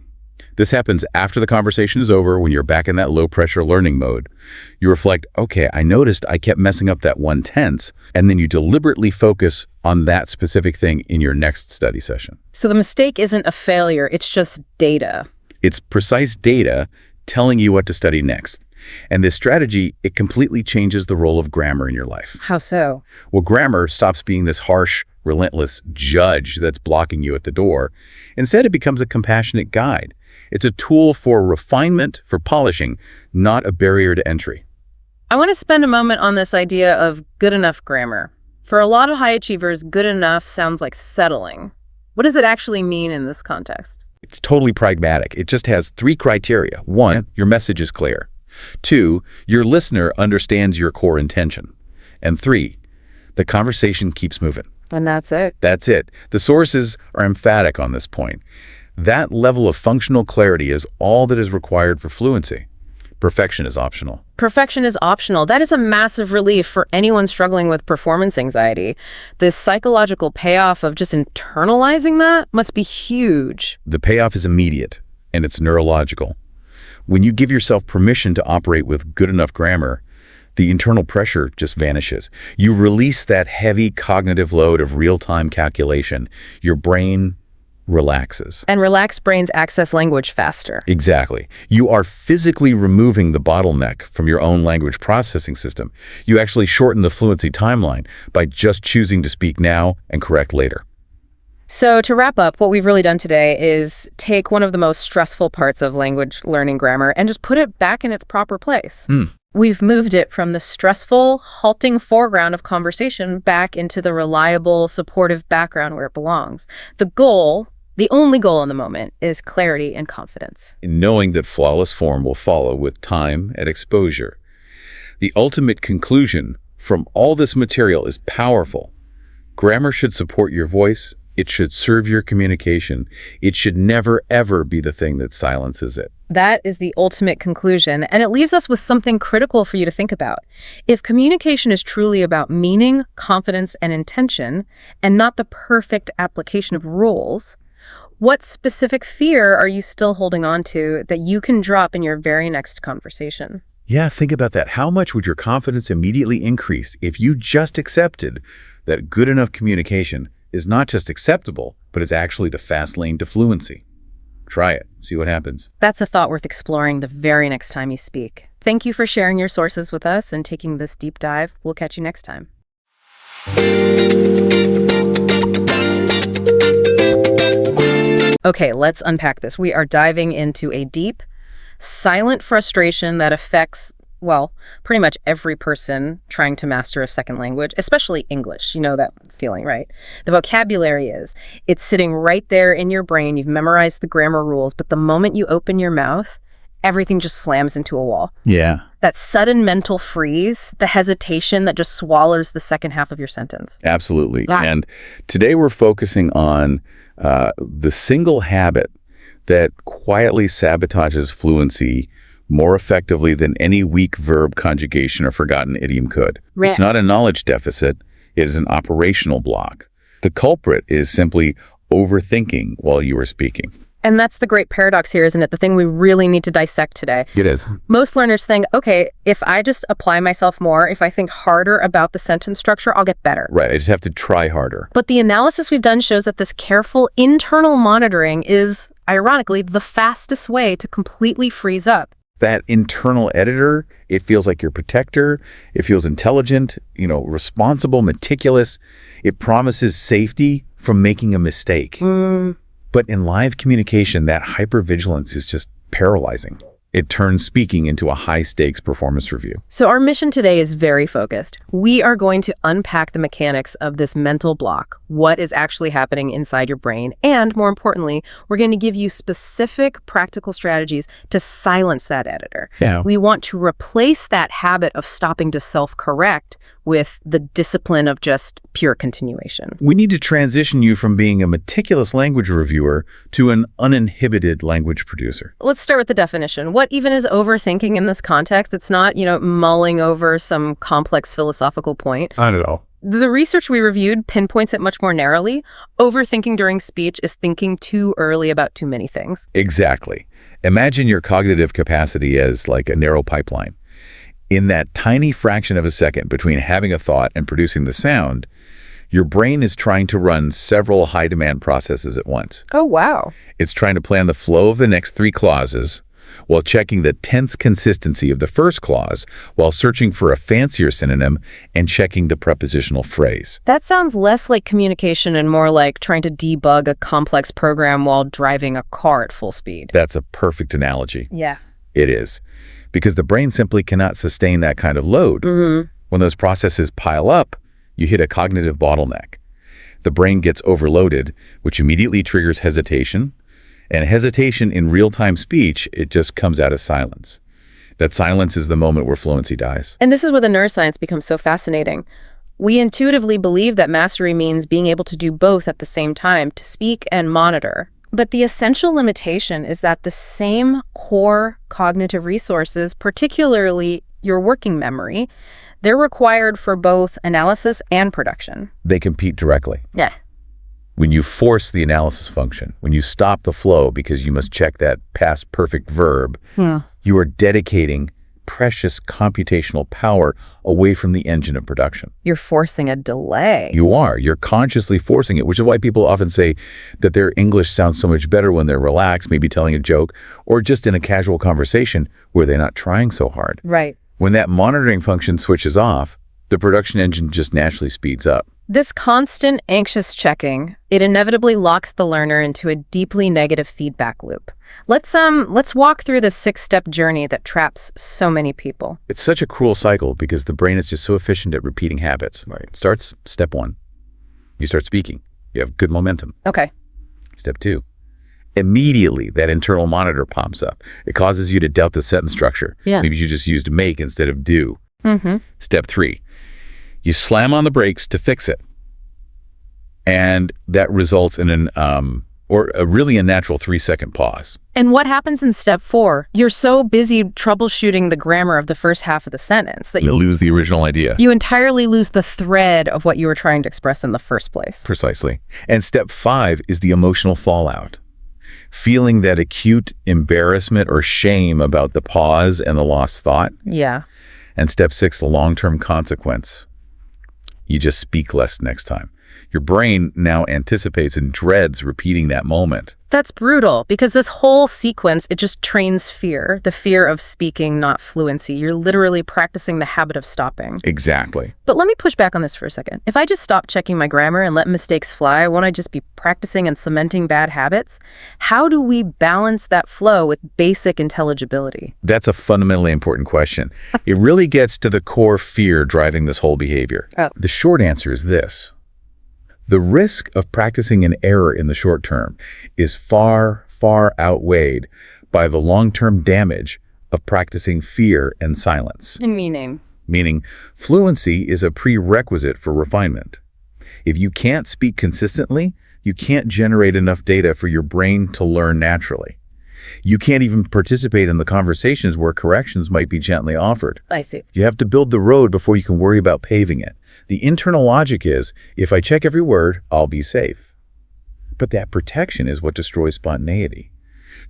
This happens after the conversation is over, when you're back in that low-pressure learning mode. You reflect, okay, I noticed I kept messing up that one tense, and then you deliberately focus on that specific thing in your next study session. So the mistake isn't a failure, it's just data. It's precise data telling you what to study next. And this strategy, it completely changes the role of grammar in your life. How so? Well, grammar stops being this harsh, relentless judge that's blocking you at the door. Instead, it becomes a compassionate guide. It's a tool for refinement, for polishing, not a barrier to entry. I want to spend a moment on this idea of good enough grammar. For a lot of high achievers, good enough sounds like settling. What does it actually mean in this context? It's totally pragmatic. It just has 3 criteria. 1, your message is clear. 2, your listener understands your core intention. And 3, the conversation keeps moving. And that's it. That's it. The sources are emphatic on this point. That level of functional clarity is all that is required for fluency. Perfection is optional. Perfection is optional. That is a massive relief for anyone struggling with performance anxiety. The psychological payoff of just internalizing that must be huge. The payoff is immediate, and it's neurological. When you give yourself permission to operate with good enough grammar, the internal pressure just vanishes. You release that heavy cognitive load of real-time calculation. Your brain relaxes. And relaxed brains access language faster. Exactly. You are physically removing the bottleneck from your own language processing system. You actually shorten the fluency timeline by just choosing to speak now and correct later. So to wrap up, what we've really done today is take one of the most stressful parts of language learning grammar and just put it back in its proper place. We've moved it from the stressful, halting foreground of conversation back into the reliable, supportive background where it belongs. The goal, the only goal in the moment, is clarity and confidence. In knowing that flawless form will follow with time and exposure. The ultimate conclusion from all this material is powerful. Grammar should support your voice. It should serve your communication. It should never, ever be the thing that silences it. That is the ultimate conclusion, and it leaves us with something critical for you to think about. If communication is truly about meaning, confidence, and intention, and not the perfect application of rules, what specific fear are you still holding on to that you can drop in your very next conversation? Yeah, think about that. How much would your confidence immediately increase if you just accepted that good enough communication is not just acceptable, but it's actually the fast lane to fluency. Try it. See what happens. That's a thought worth exploring the very next time you speak. Thank you for sharing your sources with us and taking this deep dive. We'll catch you next time. Okay, let's unpack this. We are diving into a deep, silent frustration that affects, well, pretty much every person trying to master a second language, especially English. You know that feeling, right? The vocabulary it's sitting right there in your brain. You've memorized the grammar rules, but the moment you open your mouth, everything just slams into a wall. Yeah. That sudden mental freeze, the hesitation that just swallows the second half of your sentence. Absolutely. Yeah. And today we're focusing on the single habit that quietly sabotages fluency more effectively than any weak verb conjugation or forgotten idiom could. Right. It's not a knowledge deficit, it is an operational block. The culprit is simply overthinking while you are speaking. And that's the great paradox here, isn't it? The thing we really need to dissect today. It is. Most learners think, okay, if I just apply myself more, if I think harder about the sentence structure, I'll get better. Right, I just have to try harder. But the analysis we've done shows that this careful internal monitoring is, ironically, the fastest way to completely freeze up. That internal editor, it feels like your protector. It feels intelligent, responsible, meticulous. It promises safety from making a mistake. But in live communication, that hypervigilance is just paralyzing. It turns speaking into a high-stakes performance review. So our mission today is very focused. We are going to unpack the mechanics of this mental block, what is actually happening inside your brain, and more importantly, we're going to give you specific practical strategies to silence that editor. Yeah. We want to replace that habit of stopping to self-correct with the discipline of just pure continuation. We need to transition you from being a meticulous language reviewer to an uninhibited language producer. Let's start with the definition. What even is overthinking in this context? It's not, mulling over some complex philosophical point. Not at all. The research we reviewed pinpoints it much more narrowly. Overthinking during speech is thinking too early about too many things. Exactly. Imagine your cognitive capacity as like a narrow pipeline. In that tiny fraction of a second between having a thought and producing the sound, your brain is trying to run several high-demand processes at once. Oh, wow. It's trying to plan the flow of the next 3 clauses while checking the tense consistency of the first clause, while searching for a fancier synonym and checking the prepositional phrase. That sounds less like communication and more like trying to debug a complex program while driving a car at full speed. That's a perfect analogy. Yeah. It is. Because the brain simply cannot sustain that kind of load. When those processes pile up, you hit a cognitive bottleneck. The brain gets overloaded, which immediately triggers hesitation. And hesitation in real-time speech, it just comes out as silence. That silence is the moment where fluency dies. And this is where the neuroscience becomes so fascinating. We intuitively believe that mastery means being able to do both at the same time, to speak and monitor. But the essential limitation is that the same core cognitive resources, particularly your working memory, they're required for both analysis and production. They compete directly. Yeah. When you force the analysis function, when you stop the flow because you must check that past perfect verb, you are dedicating precious computational power away from the engine of production. You're forcing a delay. You are. You're consciously forcing it, which is why people often say that their English sounds so much better when they're relaxed, maybe telling a joke, or just in a casual conversation where they're not trying so hard. Right. When that monitoring function switches off, the production engine just naturally speeds up. This constant anxious checking, it inevitably locks the learner into a deeply negative feedback loop. Let's walk through the 6-step journey that traps so many people. It's such a cruel cycle because the brain is just so efficient at repeating habits. Right. It starts step 1. You start speaking. You have good momentum. Okay. Step 2. Immediately, that internal monitor pops up. It causes you to doubt the sentence structure. Yeah. Maybe you just used make instead of do. Mm-hmm. Step 3. You slam on the brakes to fix it. And that results in a really unnatural 3-second pause. And what happens in step 4? You're so busy troubleshooting the grammar of the first half of the sentence that You lose the original idea. you entirely lose the thread of what you were trying to express in the first place. Precisely. And step 5 is the emotional fallout. Feeling that acute embarrassment or shame about the pause and the lost thought. Yeah. And step 6, the long-term consequence. You just speak less next time. Your brain now anticipates and dreads repeating that moment. That's brutal because this whole sequence, it just trains fear, the fear of speaking, not fluency. You're literally practicing the habit of stopping. Exactly. But let me push back on this for a second. If I just stop checking my grammar and let mistakes fly, won't I just be practicing and cementing bad habits? How do we balance that flow with basic intelligibility? That's a fundamentally important question. It really gets to the core fear driving this whole behavior. The short answer is this. The risk of practicing an error in the short term is far, far outweighed by the long-term damage of practicing fear and silence. Meaning, fluency is a prerequisite for refinement. If you can't speak consistently, you can't generate enough data for your brain to learn naturally. You can't even participate in the conversations where corrections might be gently offered. I see. You have to build the road before you can worry about paving it. The internal logic is, if I check every word, I'll be safe. But that protection is what destroys spontaneity.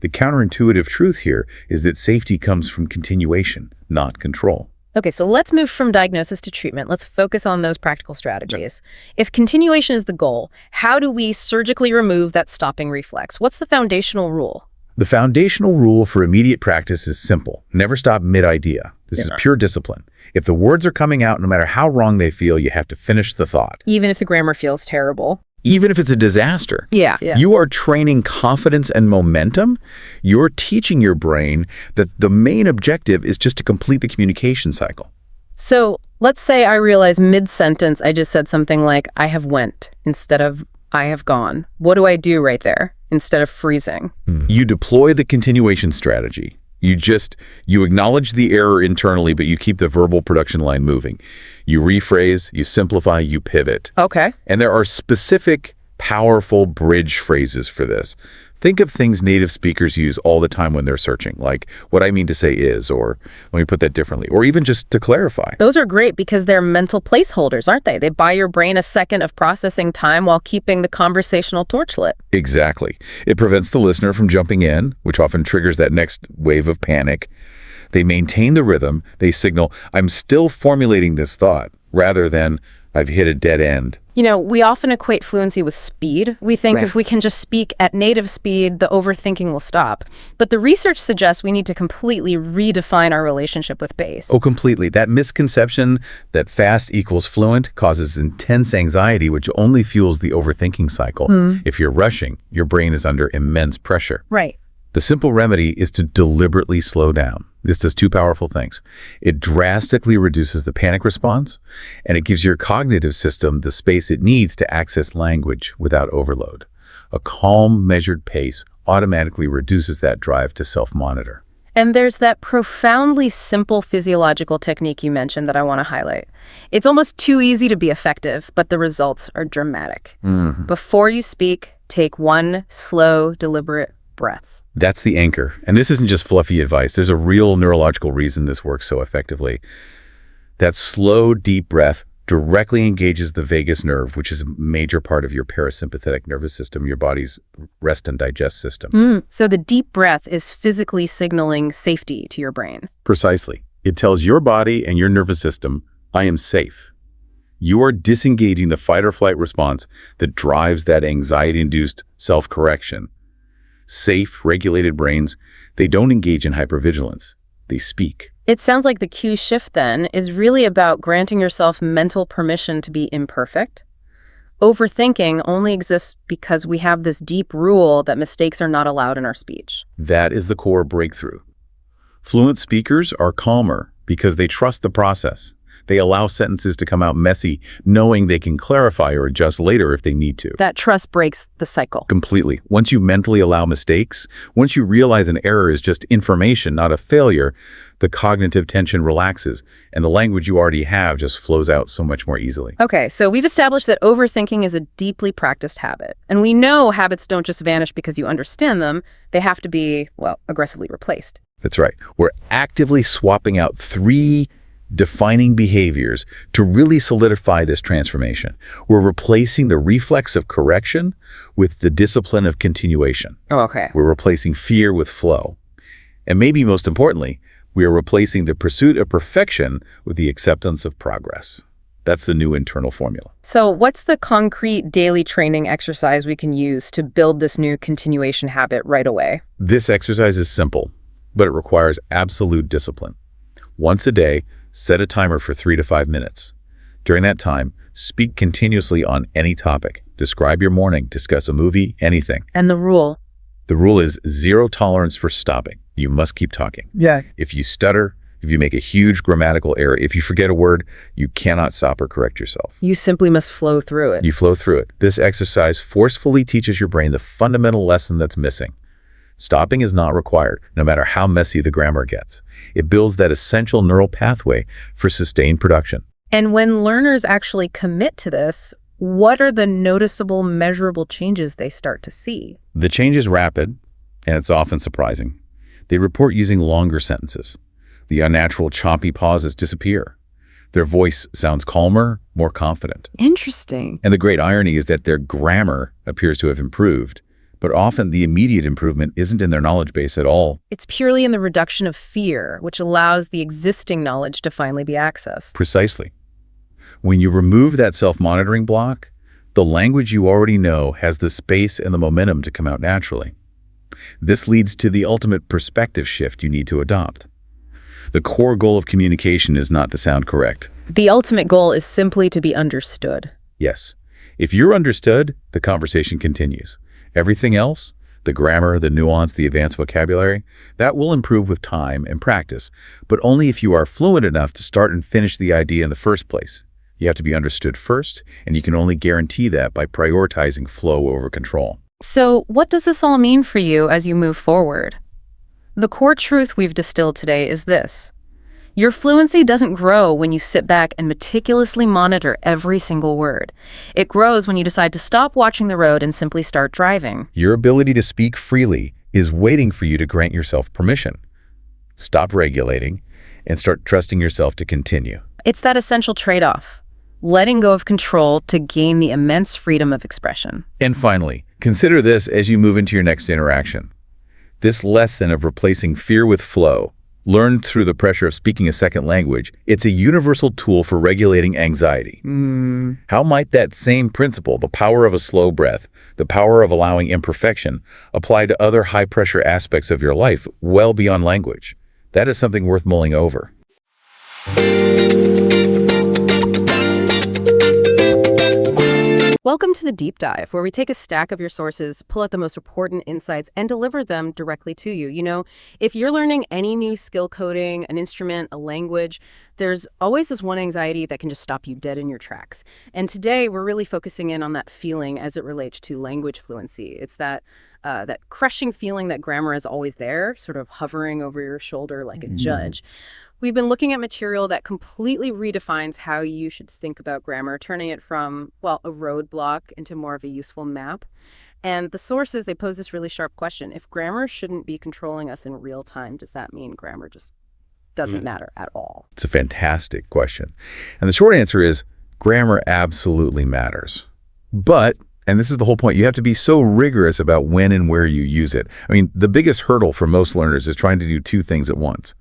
The counterintuitive truth here is that safety comes from continuation, not control. Okay, so let's move from diagnosis to treatment. Let's focus on those practical strategies. If continuation is the goal, how do we surgically remove that stopping reflex? What's the foundational rule? The foundational rule for immediate practice is simple. Never stop mid-idea. This is pure discipline. If the words are coming out, no matter how wrong they feel, you have to finish the thought. Even if the grammar feels terrible. Even if it's a disaster. Yeah. You are training confidence and momentum. You're teaching your brain that the main objective is just to complete the communication cycle. So let's say I realize mid-sentence I just said something like, I have went, instead of I have gone. What do I do right there instead of freezing? You deploy the continuation strategy. You acknowledge the error internally, but you keep the verbal production line moving. You rephrase, you simplify, you pivot. Okay. And there are specific, powerful bridge phrases for this. Think of things native speakers use all the time when they're searching, like what I mean to say is, or let me put that differently, or even just to clarify. Those are great because they're mental placeholders, aren't they? They buy your brain a second of processing time while keeping the conversational torch lit. Exactly. It prevents the listener from jumping in, which often triggers that next wave of panic. They maintain the rhythm. They signal, I'm still formulating this thought, rather than I've hit a dead end. You know, we often equate fluency with speed. We think if we can just speak at native speed, the overthinking will stop. But the research suggests we need to completely redefine our relationship with pace. Oh, completely. That misconception that fast equals fluent causes intense anxiety, which only fuels the overthinking cycle. If you're rushing, your brain is under immense pressure. Right. The simple remedy is to deliberately slow down. This does two powerful things. It drastically reduces the panic response, and it gives your cognitive system the space it needs to access language without overload. A calm, measured pace automatically reduces that drive to self-monitor. And there's that profoundly simple physiological technique you mentioned that I want to highlight. It's almost too easy to be effective, but the results are dramatic. Before you speak, take one slow, deliberate breath. That's the anchor. And this isn't just fluffy advice. There's a real neurological reason this works so effectively. That slow, deep breath directly engages the vagus nerve, which is a major part of your parasympathetic nervous system, your body's rest and digest system. So the deep breath is physically signaling safety to your brain. Precisely. It tells your body and your nervous system, I am safe. You are disengaging the fight or flight response that drives that anxiety-induced self-correction. Safe, regulated brains, they don't engage in hypervigilance. They speak. It sounds like the cue shift, then, is really about granting yourself mental permission to be imperfect. Overthinking only exists because we have this deep rule that mistakes are not allowed in our speech. That is the core breakthrough. Fluent speakers are calmer because they trust the process. They allow sentences to come out messy, knowing they can clarify or adjust later if they need to. That trust breaks the cycle. Completely. Once you mentally allow mistakes, once you realize an error is just information, not a failure, the cognitive tension relaxes, and the language you already have just flows out so much more easily. Okay, so we've established that overthinking is a deeply practiced habit. And we know habits don't just vanish because you understand them. They have to be, well, aggressively replaced. That's right. We're actively swapping out 3 defining behaviors to really solidify this transformation. We're replacing the reflex of correction with the discipline of continuation. Oh, okay. We're replacing fear with flow. And maybe most importantly, we are replacing the pursuit of perfection with the acceptance of progress. That's the new internal formula. So what's the concrete daily training exercise we can use to build this new continuation habit right away? This exercise is simple, but it requires absolute discipline. Once a day, set a timer for 3 to 5 minutes. During that time, speak continuously on any topic. Describe your morning, discuss a movie, anything. And the rule? The rule is zero tolerance for stopping. You must keep talking. Yeah. If you stutter, if you make a huge grammatical error, if you forget a word, you cannot stop or correct yourself. You simply must flow through it. You flow through it. This exercise forcefully teaches your brain the fundamental lesson that's missing. Stopping is not required, no matter how messy the grammar gets. It builds that essential neural pathway for sustained production. And when learners actually commit to this, what are the noticeable, measurable changes they start to see? The change is rapid, and it's often surprising. They report using longer sentences. The unnatural, choppy pauses disappear. Their voice sounds calmer, more confident. Interesting. And the great irony is that their grammar appears to have improved, but often the immediate improvement isn't in their knowledge base at all. It's purely in the reduction of fear, which allows the existing knowledge to finally be accessed. Precisely. When you remove that self-monitoring block, the language you already know has the space and the momentum to come out naturally. This leads to the ultimate perspective shift you need to adopt. The core goal of communication is not to sound correct. The ultimate goal is simply to be understood. Yes. If you're understood, the conversation continues. Everything else, the grammar, the nuance, the advanced vocabulary, that will improve with time and practice, but only if you are fluent enough to start and finish the idea in the first place. You have to be understood first, and you can only guarantee that by prioritizing flow over control. So what does this all mean for you as you move forward? The core truth we've distilled today is this. Your fluency doesn't grow when you sit back and meticulously monitor every single word. It grows when you decide to stop watching the road and simply start driving. Your ability to speak freely is waiting for you to grant yourself permission. Stop regulating and start trusting yourself to continue. It's that essential trade-off, letting go of control to gain the immense freedom of expression. And finally, consider this as you move into your next interaction. This lesson of replacing fear with flow, learned through the pressure of speaking a second language, it's a universal tool for regulating anxiety. How might that same principle, the power of a slow breath, the power of allowing imperfection, apply to other high-pressure aspects of your life well beyond language? That is something worth mulling over. Welcome to the Deep Dive, where we take a stack of your sources, pull out the most important insights, and deliver them directly to you. You know, if you're learning any new skill coding, an instrument, a language, there's always this one anxiety that can just stop you dead in your tracks. And today, we're really focusing in on that feeling as it relates to language fluency. It's that crushing feeling that grammar is always there, sort of hovering over your shoulder like a judge. We've been looking at material that completely redefines how you should think about grammar, turning it from, well, a roadblock into more of a useful map. And the sources, they pose this really sharp question. If grammar shouldn't be controlling us in real time, does that mean grammar just doesn't matter at all? It's a fantastic question. And the short answer is grammar absolutely matters. But, and this is the whole point, you have to be so rigorous about when and where you use it. I mean, the biggest hurdle for most learners is trying to do two things at once.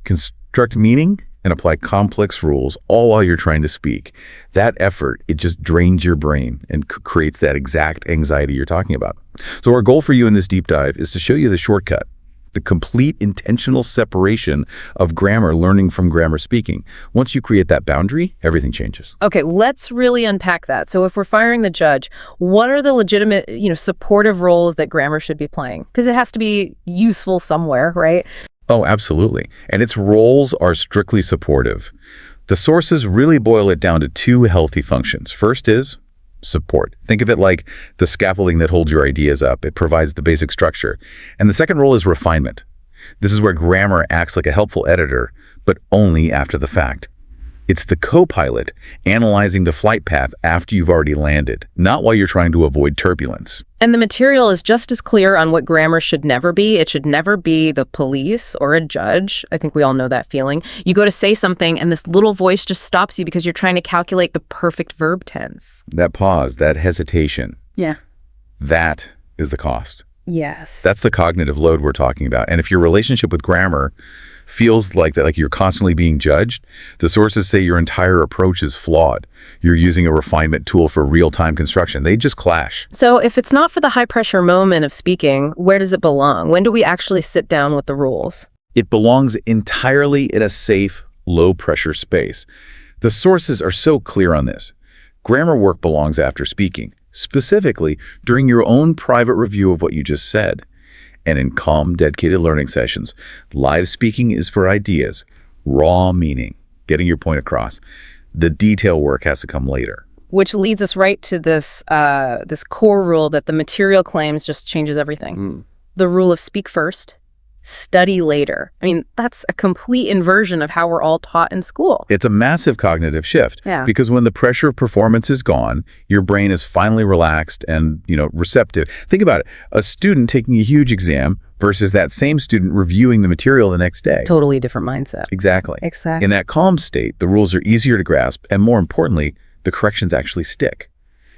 Construct meaning and apply complex rules all while you're trying to speak. That effort, it just drains your brain and creates that exact anxiety you're talking about. So our goal for you in this deep dive is to show you the shortcut, the complete intentional separation of grammar learning from grammar speaking. Once you create that boundary, everything changes. Okay, let's really unpack that. So if we're firing the judge, what are the legitimate, supportive roles that grammar should be playing? Because it has to be useful somewhere, right? Oh, absolutely. And its roles are strictly supportive. The sources really boil it down to two healthy functions. First is support. Think of it like the scaffolding that holds your ideas up. It provides the basic structure. And the second role is refinement. This is where grammar acts like a helpful editor, but only after the fact. It's the co-pilot analyzing the flight path after you've already landed, not while you're trying to avoid turbulence. And the material is just as clear on what grammar should never be. It should never be the police or a judge. I think we all know that feeling. You go to say something and this little voice just stops you because you're trying to calculate the perfect verb tense. That pause, that hesitation. Yeah. That is the cost. Yes. That's the cognitive load we're talking about. And if your relationship with grammar feels like that, like you're constantly being judged, the sources say your entire approach is flawed. You're using a refinement tool for real-time construction. They just clash. So if it's not for the high-pressure moment of speaking, where does it belong? When do we actually sit down with the rules? It belongs entirely in a safe, low-pressure space. The sources are so clear on this. Grammar work belongs after speaking, specifically during your own private review of what you just said. And in calm, dedicated learning sessions, live speaking is for ideas, raw meaning, getting your point across. The detail work has to come later. Which leads us right to this core rule that the material claims just changes everything. The rule of speak first, study later. I mean, that's a complete inversion of how we're all taught in school. It's a massive cognitive shift. Yeah. Because when the pressure of performance is gone, your brain is finally relaxed and, receptive. Think about it. A student taking a huge exam versus that same student reviewing the material the next day. Totally different mindset. Exactly. Exactly. In that calm state, the rules are easier to grasp, and more importantly, the corrections actually stick.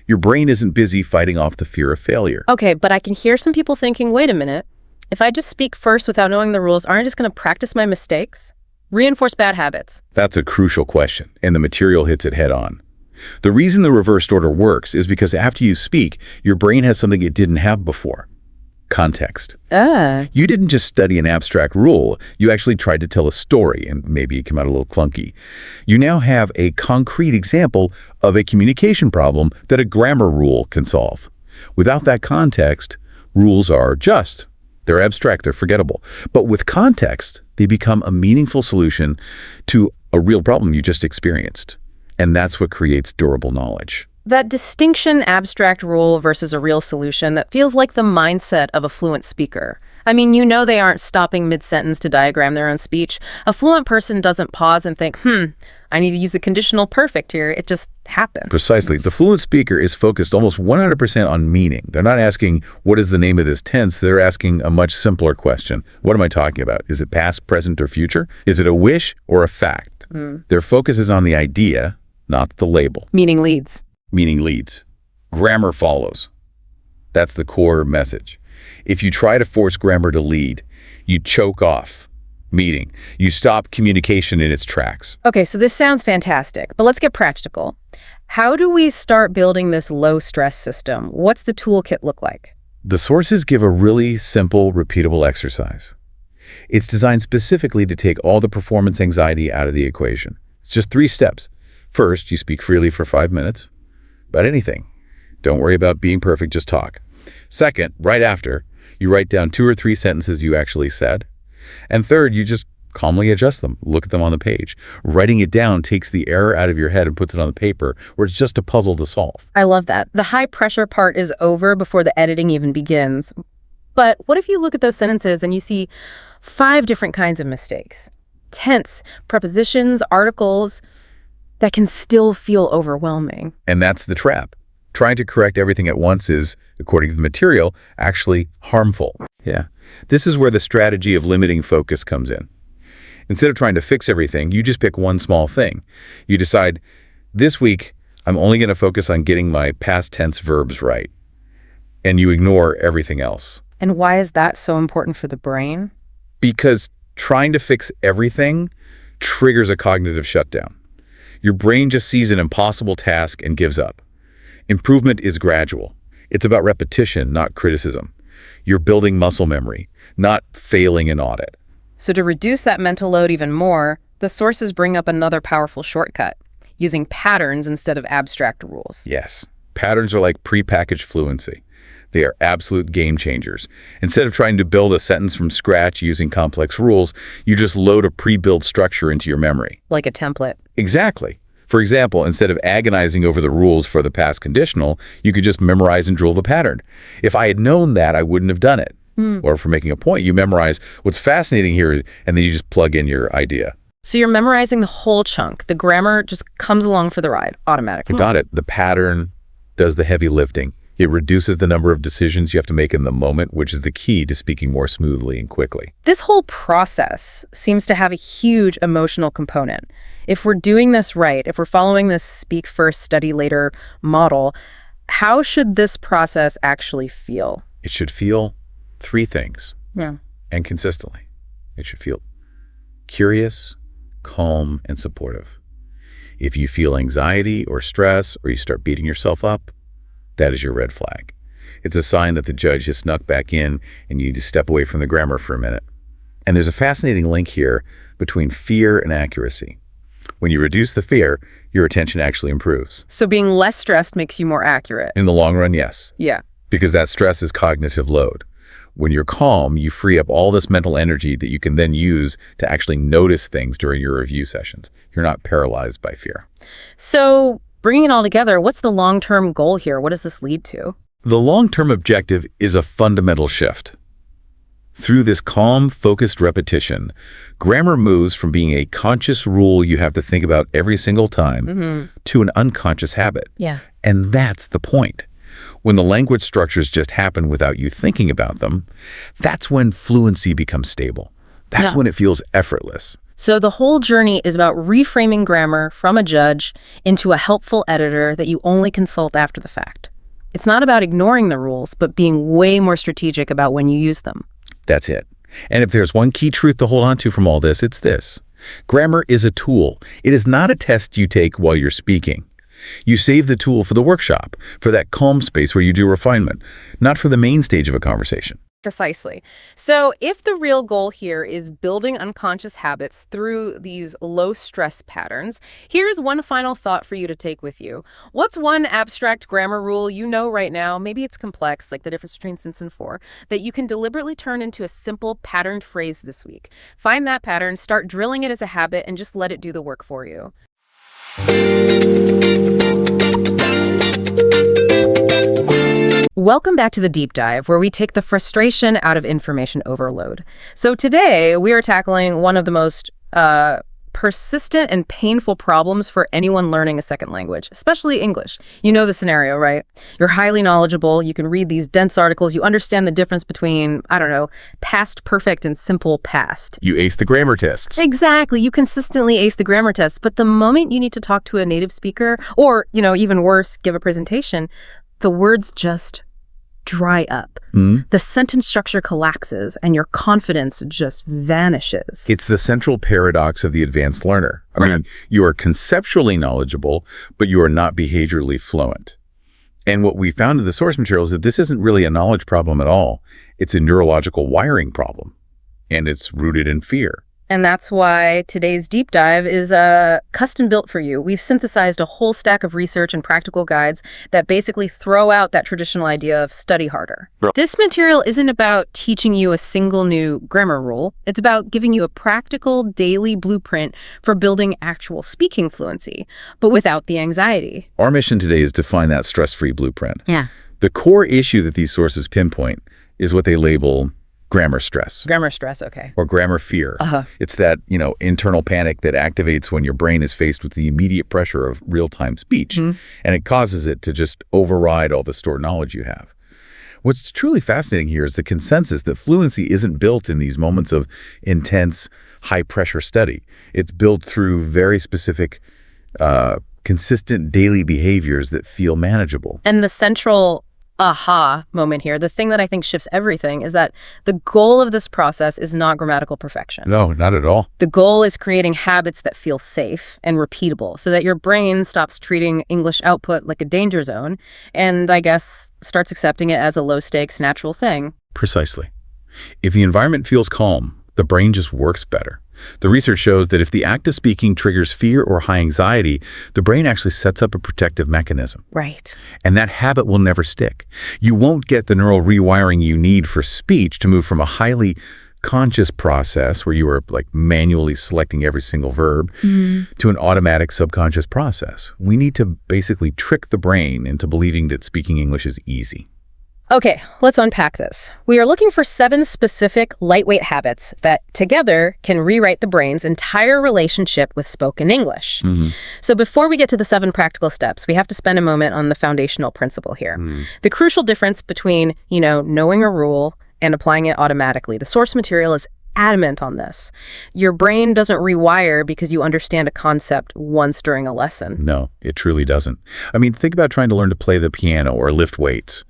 Your brain isn't busy fighting off the fear of failure. Okay, but I can hear some people thinking, wait a minute, if I just speak first without knowing the rules, aren't I just going to practice my mistakes? Reinforce bad habits? That's a crucial question, and the material hits it head on. The reason the reversed order works is because after you speak, your brain has something it didn't have before. Context. You didn't just study an abstract rule, you actually tried to tell a story, and maybe it came out a little clunky. You now have a concrete example of a communication problem that a grammar rule can solve. Without that context, rules are just. They're abstract, they're forgettable. But with context, they become a meaningful solution to a real problem you just experienced. And that's what creates durable knowledge. That distinction, abstract rule versus a real solution, that feels like the mindset of a fluent speaker. I mean, they aren't stopping mid-sentence to diagram their own speech. A fluent person doesn't pause and think, I need to use the conditional perfect here. It just happens. Precisely. The fluent speaker is focused almost 100% on meaning. They're not asking, what is the name of this tense? They're asking a much simpler question. What am I talking about? Is it past, present, or future? Is it a wish or a fact? Their focus is on the idea, not the label. Meaning leads. Meaning leads. Grammar follows. That's the core message. If you try to force grammar to lead, you choke off meaning. You stop communication in its tracks. Okay, so this sounds fantastic, but let's get practical. How do we start building this low-stress system? What's the toolkit look like? The sources give a really simple, repeatable exercise. It's designed specifically to take all the performance anxiety out of the equation. It's just 3 steps. First, you speak freely for 5 minutes about anything. Don't worry about being perfect, just talk. Second, right after, you write down 2 or 3 sentences you actually said. And third, you just calmly adjust them, look at them on the page. Writing it down takes the error out of your head and puts it on the paper, where it's just a puzzle to solve. I love that. The high pressure part is over before the editing even begins. But what if you look at those sentences and you see 5 different kinds of mistakes? Tense, prepositions, articles, that can still feel overwhelming. And that's the trap. Trying to correct everything at once is, according to the material, actually harmful. Yeah. This is where the strategy of limiting focus comes in. Instead of trying to fix everything, you just pick one small thing. You decide, this week, I'm only going to focus on getting my past tense verbs right. And you ignore everything else. And why is that so important for the brain? Because trying to fix everything triggers a cognitive shutdown. Your brain just sees an impossible task and gives up. Improvement is gradual. It's about repetition, not criticism. You're building muscle memory, not failing an audit. So to reduce that mental load even more, the sources bring up another powerful shortcut, using patterns instead of abstract rules. Yes, patterns are like prepackaged fluency. They are absolute game changers. Instead of trying to build a sentence from scratch using complex rules, you just load a pre-built structure into your memory. Like a template. Exactly. For example, instead of agonizing over the rules for the past conditional, you could just memorize and drill the pattern. If I had known that, I wouldn't have done it. Or for making a point, you memorize what's fascinating here, and then you just plug in your idea. So you're memorizing the whole chunk. The grammar just comes along for the ride automatically. You got it. The pattern does the heavy lifting. It reduces the number of decisions you have to make in the moment, which is the key to speaking more smoothly and quickly. This whole process seems to have a huge emotional component. If we're doing this right, if we're following this speak first, study later model, how should this process actually feel? It should feel Three things, Yeah. and consistently. It should feel curious, calm, and supportive. If you feel anxiety or stress, or you start beating yourself up, that is your red flag. It's a sign that the judge has snuck back in and you need to step away from the grammar for a minute. And there's a fascinating link here between fear and accuracy. When you reduce the fear, your attention actually improves. So being less stressed makes you more accurate. In the long run, yes. Yeah. Because that stress is cognitive load. When you're calm, you free up all this mental energy that you can then use to actually notice things during your review sessions. You're not paralyzed by fear. So bringing it all together, what's the long-term goal here? What does this lead to? The long-term objective is a fundamental shift. Through this calm, focused repetition, grammar moves from being a conscious rule you have to think about every single time to an unconscious habit. Yeah. And that's the point. When the language structures just happen without you thinking about them, that's when fluency becomes stable. That's when it feels effortless. So the whole journey is about reframing grammar from a judge into a helpful editor that you only consult after the fact. It's not about ignoring the rules, but being way more strategic about when you use them. That's it. And if there's one key truth to hold on to from all this, it's this. Grammar is a tool. It is not a test you take while you're speaking. You save the tool for the workshop, for that calm space where you do refinement, not for the main stage of a conversation. Precisely. So if the real goal here is building unconscious habits through these low-stress patterns, here's one final thought for you to take with you. What's one abstract grammar rule you know right now, maybe it's complex, like the difference between since and for, that you can deliberately turn into a simple patterned phrase this week? Find that pattern, start drilling it as a habit, and just let it do the work for you. Welcome back to the Deep Dive, where we take the frustration out of information overload. So today, we are tackling one of the most persistent and painful problems for anyone learning a second language, especially English. You know the scenario, right? You're highly knowledgeable, you can read these dense articles, you understand the difference between, I don't know, past perfect and simple past. You ace the grammar tests. Exactly, you consistently ace the grammar tests, but the moment you need to talk to a native speaker, or, even worse, give a presentation, the words just dry up. The sentence structure collapses and your confidence just vanishes. It's the central paradox of the advanced learner. I mean, you are conceptually knowledgeable, but you are not behaviorally fluent. And what we found in the source material is that this isn't really a knowledge problem at all. It's a neurological wiring problem, and it's rooted in fear. And that's why today's deep dive is custom built for you. We've synthesized a whole stack of research and practical guides that basically throw out that traditional idea of study harder. This material isn't about teaching you a single new grammar rule. It's about giving you a practical daily blueprint for building actual speaking fluency, but without the anxiety. Our mission today is to find that stress-free blueprint. Yeah. The core issue that these sources pinpoint is what they label grammar stress. Grammar stress, okay. Or grammar fear. It's that, internal panic that activates when your brain is faced with the immediate pressure of real-time speech. And it causes it to just override all the stored knowledge you have. What's truly fascinating here is the consensus that fluency isn't built in these moments of intense, high-pressure study. It's built through very specific, consistent daily behaviors that feel manageable. And the central aha moment here, the thing that I think shifts everything, is that the goal of this process is not grammatical perfection. No, not at all. The goal is creating habits that feel safe and repeatable so that your brain stops treating English output like a danger zone and, I guess, starts accepting it as a low-stakes, natural thing. Precisely. If the environment feels calm, the brain just works better. The research shows that if the act of speaking triggers fear or high anxiety, the brain actually sets up a protective mechanism. Right. And that habit will never stick. You won't get the neural rewiring you need for speech to move from a highly conscious process where you are manually selecting every single verb to an automatic subconscious process. We need to basically trick the brain into believing that speaking English is easy. Okay, let's unpack this. We are looking for 7 specific lightweight habits that together can rewrite the brain's entire relationship with spoken English. So before we get to the 7 practical steps, we have to spend a moment on the foundational principle here. The crucial difference between, knowing a rule and applying it automatically. The source material is adamant on this. Your brain doesn't rewire because you understand a concept once during a lesson. No, it truly doesn't. I mean, think about trying to learn to play the piano or lift weights.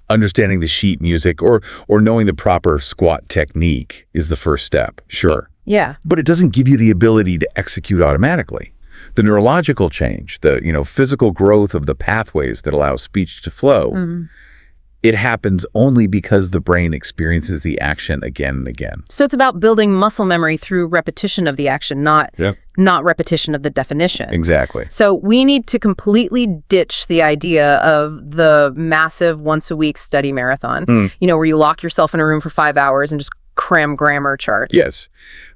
Understanding the sheet music or knowing the proper squat technique is the first step, sure. Yeah. But it doesn't give you the ability to execute automatically. The neurological change, the physical growth of the pathways that allow speech to flow, it happens only because the brain experiences the action again and again. So it's about building muscle memory through repetition of the action, not repetition of the definition. Exactly. So we need to completely ditch the idea of the massive once-a-week study marathon, where you lock yourself in a room for 5 hours and just cram grammar charts. Yes.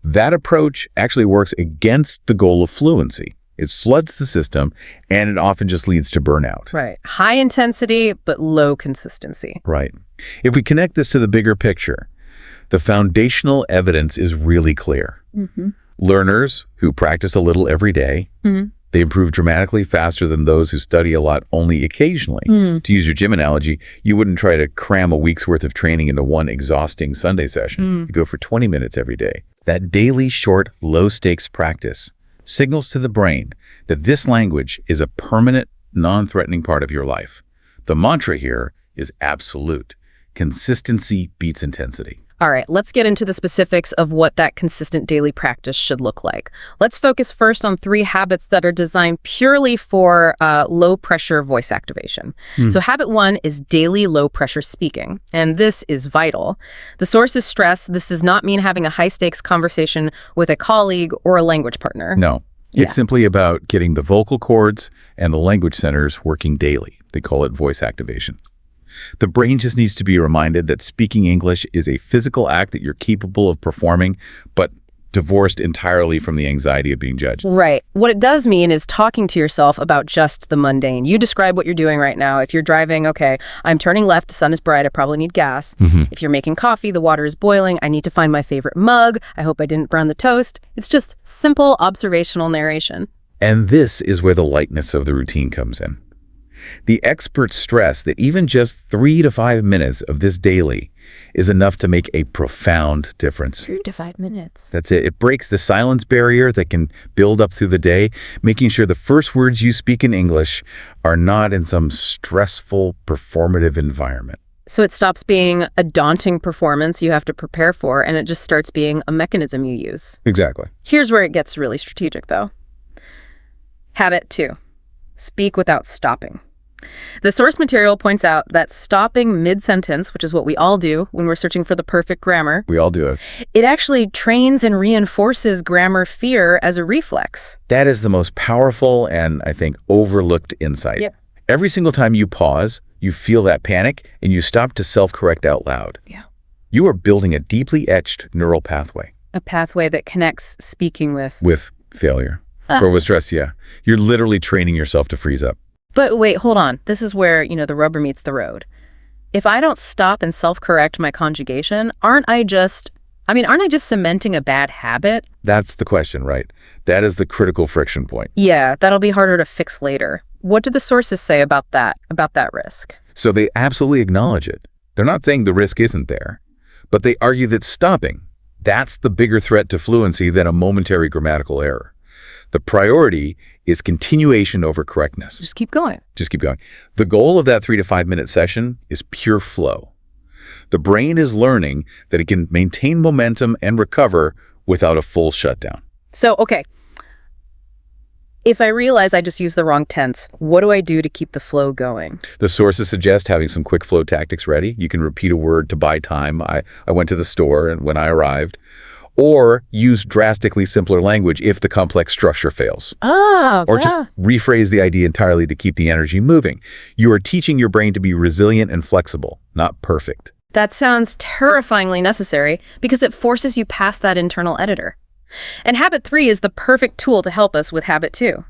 That approach actually works against the goal of fluency. It floods the system, and it often just leads to burnout. Right. High intensity, but low consistency. Right. If we connect this to the bigger picture, the foundational evidence is really clear. Learners who practice a little every day, they improve dramatically faster than those who study a lot only occasionally. To use your gym analogy, you wouldn't try to cram a week's worth of training into one exhausting Sunday session. You go for 20 minutes every day. That daily, short, low-stakes practice signals to the brain that this language is a permanent, non-threatening part of your life. The mantra here is absolute. Consistency beats intensity. All right, let's get into the specifics of what that consistent daily practice should look like. Let's focus first on 3 habits that are designed purely for low-pressure voice activation. So habit 1 is daily low-pressure speaking, and this is vital. The sources stress this does not mean having a high-stakes conversation with a colleague or a language partner. No, it's simply about getting the vocal cords and the language centers working daily. They call it voice activation. The brain just needs to be reminded that speaking English is a physical act that you're capable of performing, but divorced entirely from the anxiety of being judged. Right. What it does mean is talking to yourself about just the mundane. You describe what you're doing right now. If you're driving, okay, I'm turning left, the sun is bright, I probably need gas. If you're making coffee, the water is boiling, I need to find my favorite mug, I hope I didn't burn the toast. It's just simple observational narration. And this is where the lightness of the routine comes in. The experts stress that even just 3 to 5 minutes of this daily is enough to make a profound difference. 3 to 5 minutes. That's it. It breaks the silence barrier that can build up through the day, making sure the first words you speak in English are not in some stressful, performative environment. So it stops being a daunting performance you have to prepare for, and it just starts being a mechanism you use. Exactly. Here's where it gets really strategic, though. Habit 2, speak without stopping. The source material points out that stopping mid-sentence, which is what we all do when we're searching for the perfect grammar, We all do it. it actually trains and reinforces grammar fear as a reflex. That is the most powerful and, I think, overlooked insight. Yep. Every single time you pause, you feel that panic, and you stop to self-correct out loud. Yeah. You are building a deeply etched neural pathway. A pathway that connects speaking with Failure. Or with stress, yeah. You're literally training yourself to freeze up. But wait, hold on. This is where, the rubber meets the road. If I don't stop and self-correct my conjugation, aren't I just cementing a bad habit? That's the question, right? That is the critical friction point. Yeah, that'll be harder to fix later. What do the sources say about that risk? So they absolutely acknowledge it. They're not saying the risk isn't there, but they argue that stopping, that's the bigger threat to fluency than a momentary grammatical error. The priority is continuation over correctness. Just keep going. Just keep going. The goal of that 3 to 5 minute session is pure flow. The brain is learning that it can maintain momentum and recover without a full shutdown. So, okay. If I realize I just used the wrong tense, what do I do to keep the flow going? The sources suggest having some quick flow tactics ready. You can repeat a word to buy time. I went to the store and when I arrived. Or use drastically simpler language if the complex structure fails. Or just rephrase the idea entirely to keep the energy moving. You are teaching your brain to be resilient and flexible, not perfect. That sounds terrifyingly necessary because it forces you past that internal editor. And habit 3 is the perfect tool to help us with habit 2.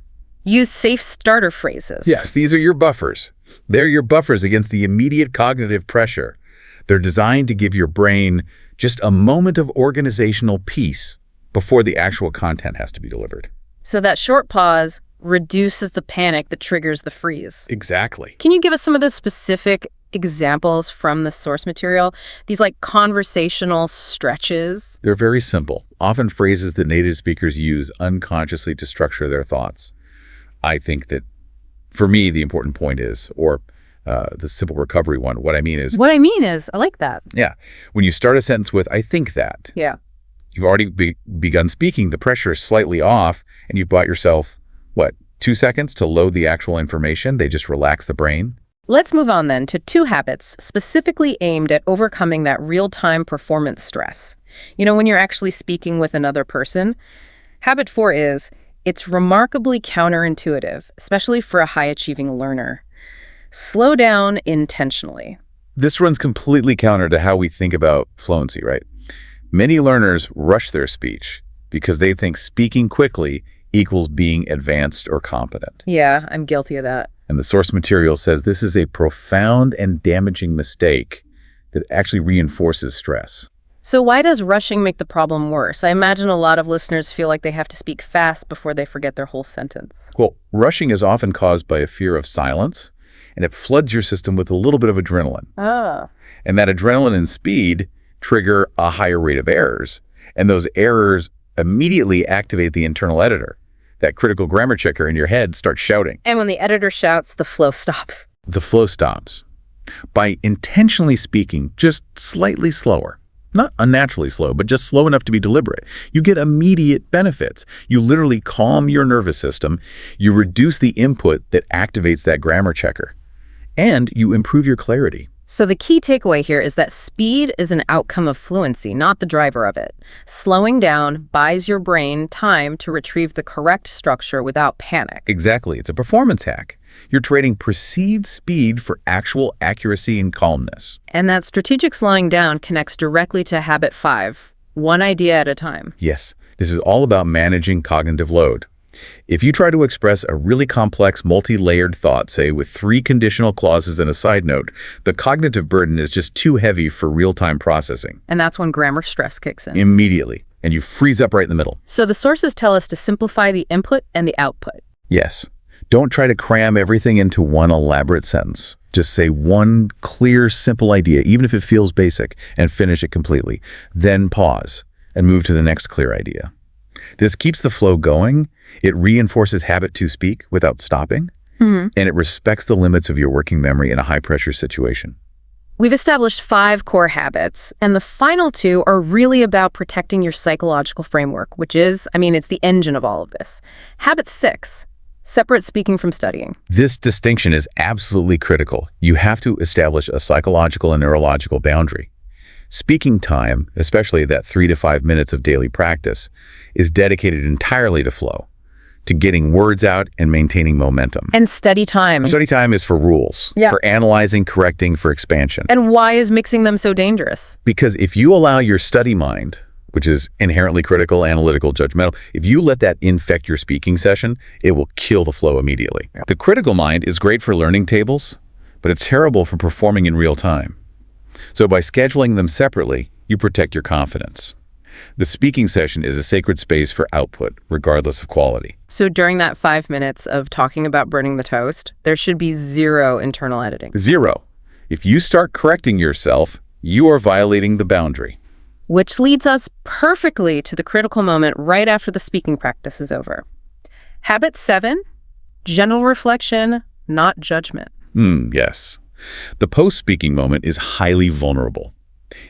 Use safe starter phrases. Yes, these are your buffers. They're your buffers against the immediate cognitive pressure. They're designed to give your brain just a moment of organizational peace before the actual content has to be delivered. So that short pause reduces the panic that triggers the freeze. Exactly. Can you give us some of the specific examples from the source material? These conversational stretches? They're very simple, often phrases that native speakers use unconsciously to structure their thoughts. I think that, for me, the important point is, or the simple recovery one. What I mean is, I like that. yeah, when you start a sentence with, I think that, Yeah. you've already begun speaking, the pressure is slightly off, and you've bought yourself, what, 2 seconds to load the actual information? They just relax the brain. Let's move on then to 2 habits specifically aimed at overcoming that real-time performance stress. You know, when you're actually speaking with another person. Habit 4 is, it's remarkably counterintuitive, especially for a high-achieving learner. Slow down intentionally. This runs completely counter to how we think about fluency, right? Many learners rush their speech because they think speaking quickly equals being advanced or competent. Yeah, I'm guilty of that. And the source material says this is a profound and damaging mistake that actually reinforces stress. So why does rushing make the problem worse? I imagine a lot of listeners feel like they have to speak fast before they forget their whole sentence. Well, rushing is often caused by a fear of silence, and it floods your system with a little bit of adrenaline. Ah. And that adrenaline and speed trigger a higher rate of errors. And those errors immediately activate the internal editor. That critical grammar checker in your head starts shouting. And when the editor shouts, the flow stops. The flow stops. By intentionally speaking just slightly slower, not unnaturally slow, but just slow enough to be deliberate, you get immediate benefits. You literally calm your nervous system, you reduce the input that activates that grammar checker, and you improve your clarity. So the key takeaway here is that speed is an outcome of fluency, not the driver of it. Slowing down buys your brain time to retrieve the correct structure without panic. Exactly. It's a performance hack. You're trading perceived speed for actual accuracy and calmness. And that strategic slowing down connects directly to habit 5, one idea at a time. Yes, this is all about managing cognitive load. If you try to express a really complex, multi-layered thought, say with 3 conditional clauses and a side note, the cognitive burden is just too heavy for real-time processing. And that's when grammar stress kicks in. Immediately. And you freeze up right in the middle. So the sources tell us to simplify the input and the output. Yes. Don't try to cram everything into one elaborate sentence. Just say one clear, simple idea, even if it feels basic, and finish it completely. Then pause and move to the next clear idea. This keeps the flow going. It reinforces habit to speak without stopping, and it respects the limits of your working memory in a high-pressure situation. We've established 5 core habits, and the final 2 are really about protecting your psychological framework, which is, it's the engine of all of this. Habit 6, separate speaking from studying. This distinction is absolutely critical. You have to establish a psychological and neurological boundary. Speaking time, especially that 3 to 5 minutes of daily practice, is dedicated entirely to flow, to getting words out and maintaining momentum. And study time. Study time is for rules, for analyzing, correcting, for expansion. And why is mixing them so dangerous? Because if you allow your study mind, which is inherently critical, analytical, judgmental, if you let that infect your speaking session, it will kill the flow immediately. The critical mind is great for learning tables, but it's terrible for performing in real time. So by scheduling them separately, you protect your confidence. The speaking session is a sacred space for output, regardless of quality. So during that 5 minutes of talking about burning the toast, there should be 0 internal editing. 0. If you start correcting yourself, you are violating the boundary. Which leads us perfectly to the critical moment right after the speaking practice is over. Habit 7, general reflection, not judgment. Yes. The post-speaking moment is highly vulnerable.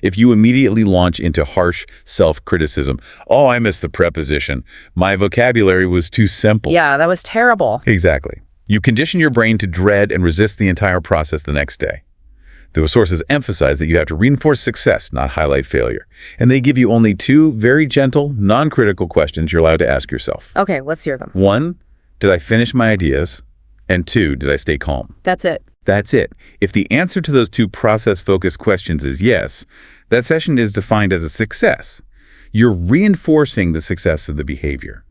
If you immediately launch into harsh self-criticism, oh, I missed the preposition. My vocabulary was too simple. Yeah, that was terrible. Exactly. You condition your brain to dread and resist the entire process the next day. The sources emphasize that you have to reinforce success, not highlight failure. And they give you only 2 very gentle, non-critical questions you're allowed to ask yourself. Okay, let's hear them. 1, did I finish my ideas? And 2, did I stay calm? That's it. That's it. If the answer to those 2 process-focused questions is yes, that session is defined as a success. You're reinforcing the success of the behavior,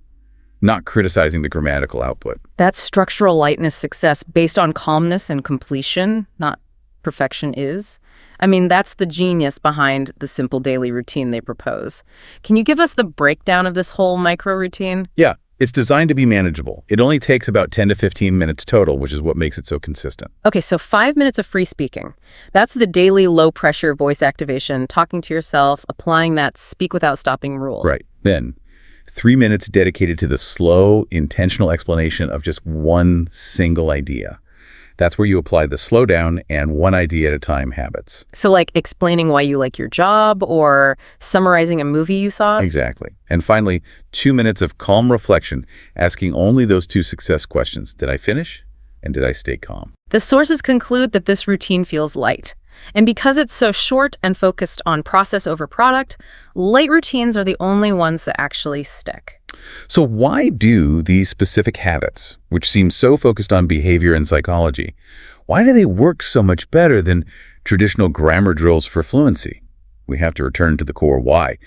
not criticizing the grammatical output. That's structural lightness success based on calmness and completion, not perfection is. That's the genius behind the simple daily routine they propose. Can you give us the breakdown of this whole micro routine? Yeah. It's designed to be manageable. It only takes about 10 to 15 minutes total, which is what makes it so consistent. Okay, so 5 minutes of free speaking. That's the daily low-pressure voice activation, talking to yourself, applying that speak without stopping rule. Right. Then, 3 minutes dedicated to the slow, intentional explanation of just one single idea. That's where you apply the slow down and one idea at a time habits. So like explaining why you like your job or summarizing a movie you saw? Exactly. And finally, 2 minutes of calm reflection, asking only those two success questions. Did I finish? And did I stay calm? The sources conclude that this routine feels light. And because it's so short and focused on process over product, light routines are the only ones that actually stick. So why do these specific habits, which seem so focused on behavior and psychology, why do they work so much better than traditional grammar drills for fluency? We have to return to the core why.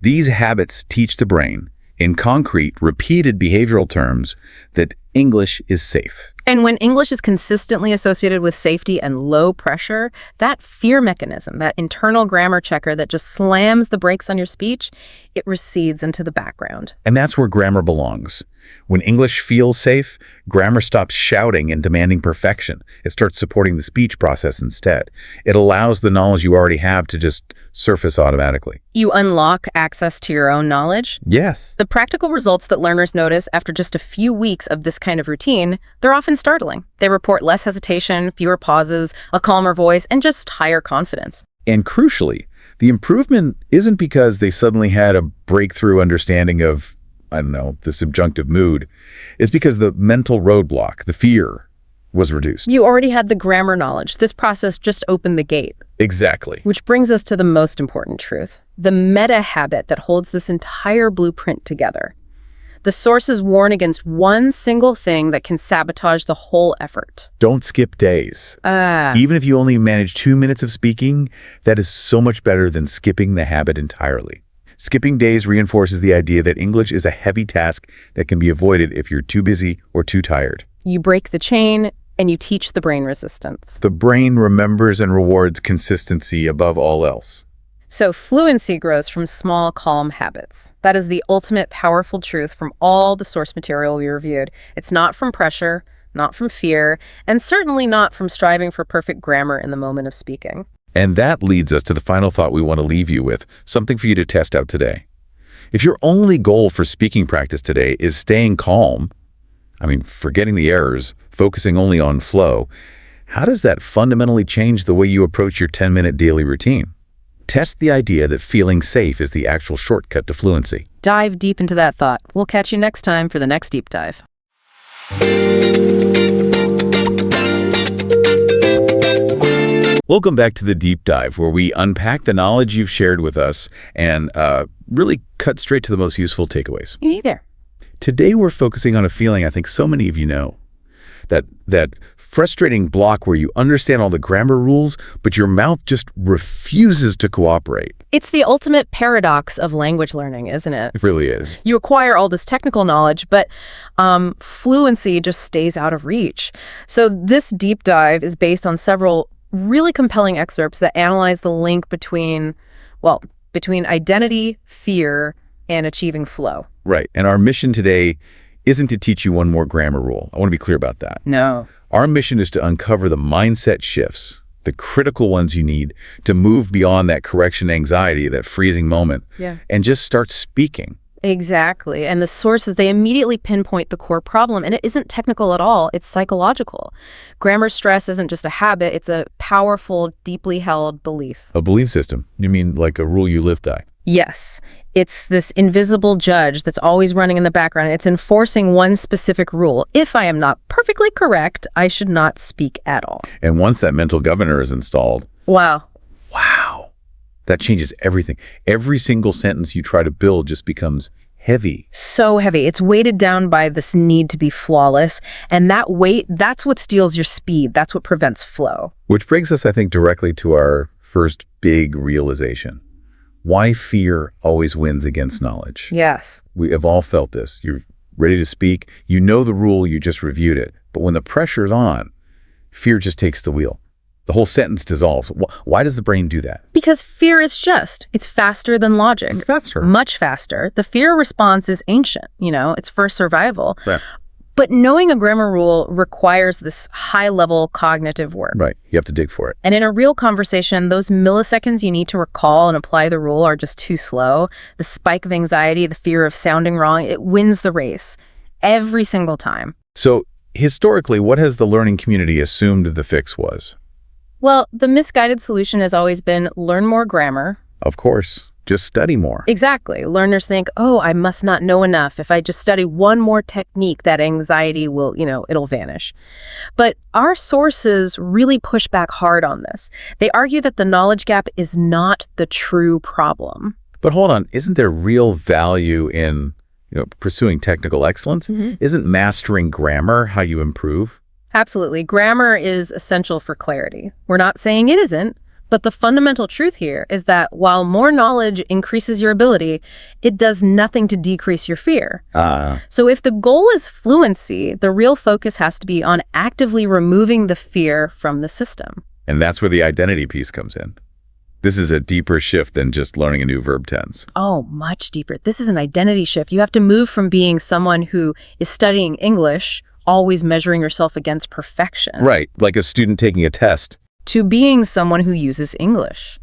These habits teach the brain, in concrete, repeated behavioral terms, that English is safe. And when English is consistently associated with safety and low pressure, that fear mechanism, that internal grammar checker that just slams the brakes on your speech, it recedes into the background. And that's where grammar belongs. When English feels safe, grammar stops shouting and demanding perfection. It starts supporting the speech process instead. It allows the knowledge you already have to just surface automatically. You unlock access to your own knowledge. Yes. The practical results that learners notice after just a few weeks of this kind of routine, they're often startling. They report less hesitation, fewer pauses, a calmer voice, and just higher confidence. And crucially, the improvement isn't because they suddenly had a breakthrough understanding of, the subjunctive mood. It's because the mental roadblock, the fear, was reduced. You already had the grammar knowledge. This process just opened the gate. Exactly. Which brings us to the most important truth, the meta habit that holds this entire blueprint together. The sources warn against one single thing that can sabotage the whole effort. Don't skip days. Even if you only manage 2 minutes of speaking, that is so much better than skipping the habit entirely. Skipping days reinforces the idea that English is a heavy task that can be avoided if you're too busy or too tired. You break the chain, and you teach the brain resistance. The brain remembers and rewards consistency above all else. So fluency grows from small, calm habits. That is the ultimate powerful truth from all the source material we reviewed. It's not from pressure, not from fear, and certainly not from striving for perfect grammar in the moment of speaking. And that leads us to the final thought we want to leave you with, something for you to test out today. If your only goal for speaking practice today is staying calm, forgetting the errors, focusing only on flow, how does that fundamentally change the way you approach your 10-minute daily routine? Test the idea that feeling safe is the actual shortcut to fluency. Dive deep into that thought. We'll catch you next time for the next deep dive. Welcome back to the Deep Dive, where we unpack the knowledge you've shared with us and really cut straight to the most useful takeaways. Hey there. Today, we're focusing on a feeling I think so many of you know. That frustrating block where you understand all the grammar rules, but your mouth just refuses to cooperate. It's the ultimate paradox of language learning, isn't it? It really is. You acquire all this technical knowledge, but fluency just stays out of reach. So this deep dive is based on several really compelling excerpts that analyze the link between identity, fear, and achieving flow. Right. And our mission today isn't to teach you one more grammar rule. I want to be clear about that. No. Our mission is to uncover the mindset shifts, the critical ones you need to move beyond that correction anxiety, that freezing moment, and just start speaking. Exactly. And the sources, they immediately pinpoint the core problem. And it isn't technical at all. It's psychological. Grammar stress isn't just a habit. It's a powerful, deeply held belief. A belief system? You mean like a rule you live by? Yes. It's this invisible judge that's always running in the background. It's enforcing one specific rule. If I am not perfectly correct, I should not speak at all. And once that mental governor is installed... Wow. That changes everything. Every single sentence you try to build just becomes heavy. So heavy. It's weighted down by this need to be flawless. And that weight, that's what steals your speed. That's what prevents flow. Which brings us, I think, directly to our first big realization. Why fear always wins against knowledge. Yes. We have all felt this. You're ready to speak. You know the rule. You just reviewed it. But when the pressure's on, fear just takes the wheel. The whole sentence dissolves. Why does the brain do that? Because fear is just. It's faster than logic. It's faster. Much faster. The fear response is ancient. It's for survival. Yeah. But knowing a grammar rule requires this high-level cognitive work. Right. You have to dig for it. And in a real conversation, those milliseconds you need to recall and apply the rule are just too slow. The spike of anxiety, the fear of sounding wrong, it wins the race every single time. So Historically, what has the learning community assumed the fix was? Well, the misguided solution has always been learn more grammar. Of course, just study more. Exactly. Learners think, oh, I must not know enough. If I just study one more technique, that anxiety will, it'll vanish. But our sources really push back hard on this. They argue that the knowledge gap is not the true problem. But hold on, isn't there real value in pursuing technical excellence? Isn't mastering grammar how you improve? Absolutely. Grammar is essential for clarity. We're not saying it isn't. But the fundamental truth here is that while more knowledge increases your ability, it does nothing to decrease your fear. So if the goal is fluency, the real focus has to be on actively removing the fear from the system. And that's where the identity piece comes in. This is a deeper shift than just learning a new verb tense. Oh, much deeper. This is an identity shift. You have to move from being someone who is studying English, always measuring yourself against perfection. Right, like a student taking a test. To being someone who uses English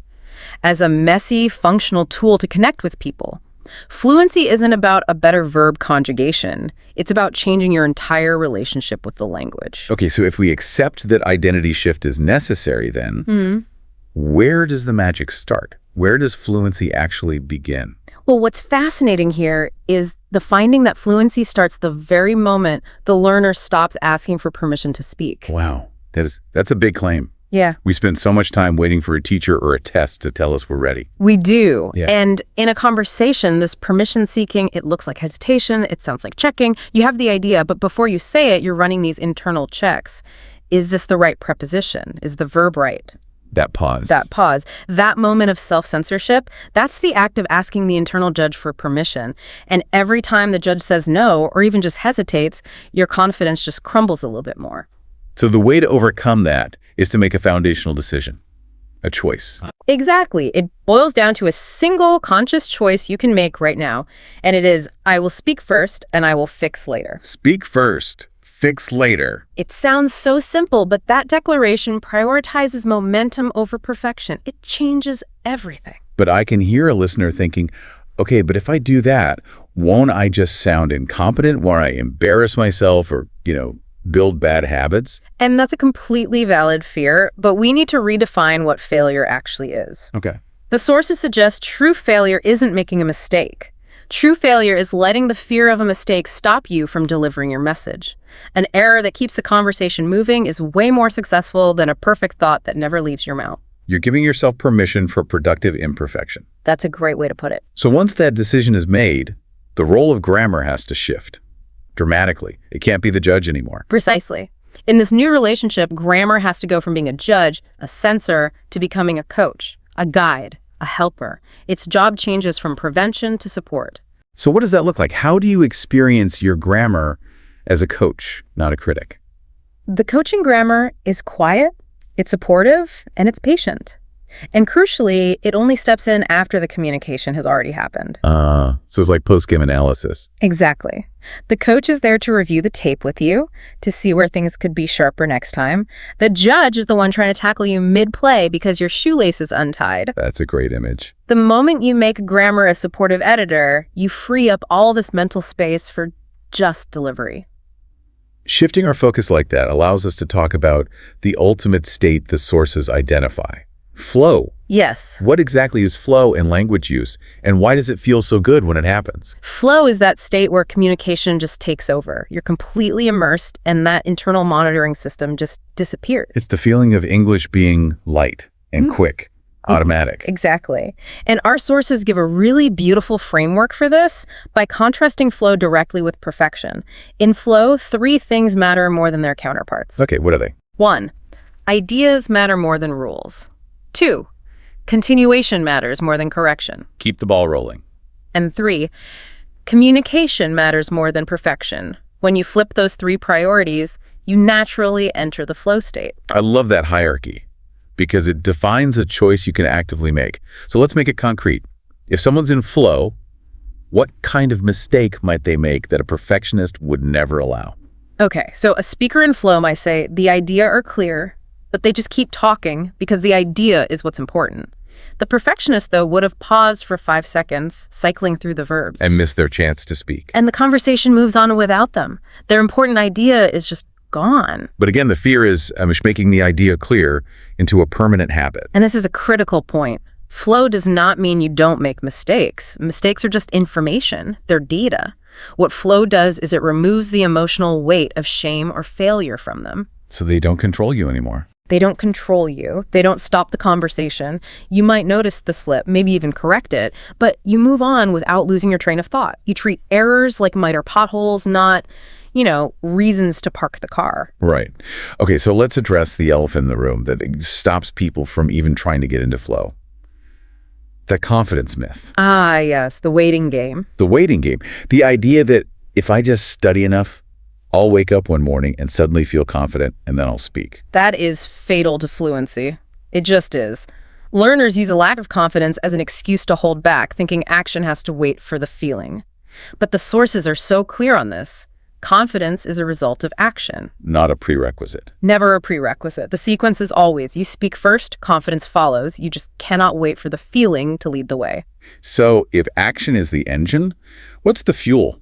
as a messy, functional tool to connect with people. Fluency isn't about a better verb conjugation. It's about changing your entire relationship with the language. Okay, so if we accept that identity shift is necessary, then where does the magic start? Where does fluency actually begin? Well, what's fascinating here is the finding that fluency starts the very moment the learner stops asking for permission to speak. Wow, that's a big claim. Yeah. We spend so much time waiting for a teacher or a test to tell us we're ready. We do. Yeah. And in a conversation, this permission seeking, it looks like hesitation, it sounds like checking. You have the idea, but before you say it, you're running these internal checks. Is this the right preposition? Is the verb right? That pause. That moment of self-censorship, that's the act of asking the internal judge for permission. And every time the judge says no, or even just hesitates, your confidence just crumbles a little bit more. So the way to overcome that is to make a foundational decision, a choice. Exactly. It boils down to a single conscious choice you can make right now. And it is, I will speak first and I will fix later. Speak first, fix later. It sounds so simple, but that declaration prioritizes momentum over perfection. It changes everything. But I can hear a listener thinking, okay, but if I do that, won't I just sound incompetent? Won't I embarrass myself or, build bad habits? And that's a completely valid fear, but we need to redefine what failure actually is. Okay. The sources suggest true failure isn't making a mistake. True failure is letting the fear of a mistake stop you from delivering your message. An error that keeps the conversation moving is way more successful than a perfect thought that never leaves your mouth. You're giving yourself permission for productive imperfection. That's a great way to put it. So once that decision is made, the role of grammar has to shift dramatically. It can't be the judge anymore. Precisely. In this new relationship, grammar has to go from being a judge, a censor, to becoming a coach, a guide, a helper. Its job changes from prevention to support. So what does that look like? How do you experience your grammar as a coach, not a critic? The coaching grammar is quiet, it's supportive, and it's patient. And crucially, it only steps in after the communication has already happened. So it's like post-game analysis. Exactly. The coach is there to review the tape with you, to see where things could be sharper next time. The judge is the one trying to tackle you mid-play because your shoelace is untied. That's a great image. The moment you make grammar a supportive editor, you free up all this mental space for just delivery. Shifting our focus like that allows us to talk about the ultimate state the sources identify. Flow. Yes. What exactly is flow in language use, and why does it feel so good when it happens? Flow is that state where communication just takes over. You're completely immersed, and that internal monitoring system just disappears. It's the feeling of English being light and quick, automatic. Exactly. And our sources give a really beautiful framework for this by contrasting flow directly with perfection. In flow, 3 things matter more than their counterparts. Okay, what are they? 1, ideas matter more than rules. 2, continuation matters more than correction. Keep the ball rolling. And 3, communication matters more than perfection. When you flip those 3 priorities, you naturally enter the flow state. I love that hierarchy because it defines a choice you can actively make. So let's make it concrete. If someone's in flow, what kind of mistake might they make that a perfectionist would never allow? Okay, so a speaker in flow might say the idea are clear, but they just keep talking because the idea is what's important. The perfectionist, though, would have paused for 5 seconds, cycling through the verbs. And missed their chance to speak. And the conversation moves on without them. Their important idea is just gone. But again, the fear is making the idea clear into a permanent habit. And this is a critical point. Flow does not mean you don't make mistakes. Mistakes are just information. They're data. What flow does is it removes the emotional weight of shame or failure from them. So they don't control you anymore. They don't control you. They don't stop the conversation. You might notice the slip, maybe even correct it, but you move on without losing your train of thought. You treat errors like minor potholes, not, reasons to park the car. Right. Okay, so let's address the elephant in the room that stops people from even trying to get into flow. The confidence myth. Ah, yes, the waiting game. The waiting game. The idea that if I just study enough, I'll wake up one morning and suddenly feel confident, and then I'll speak. That is fatal to fluency. It just is. Learners use a lack of confidence as an excuse to hold back, thinking action has to wait for the feeling. But the sources are so clear on this. Confidence is a result of action. Not a prerequisite. Never a prerequisite. The sequence is always, you speak first, confidence follows. You just cannot wait for the feeling to lead the way. So if action is the engine, what's the fuel?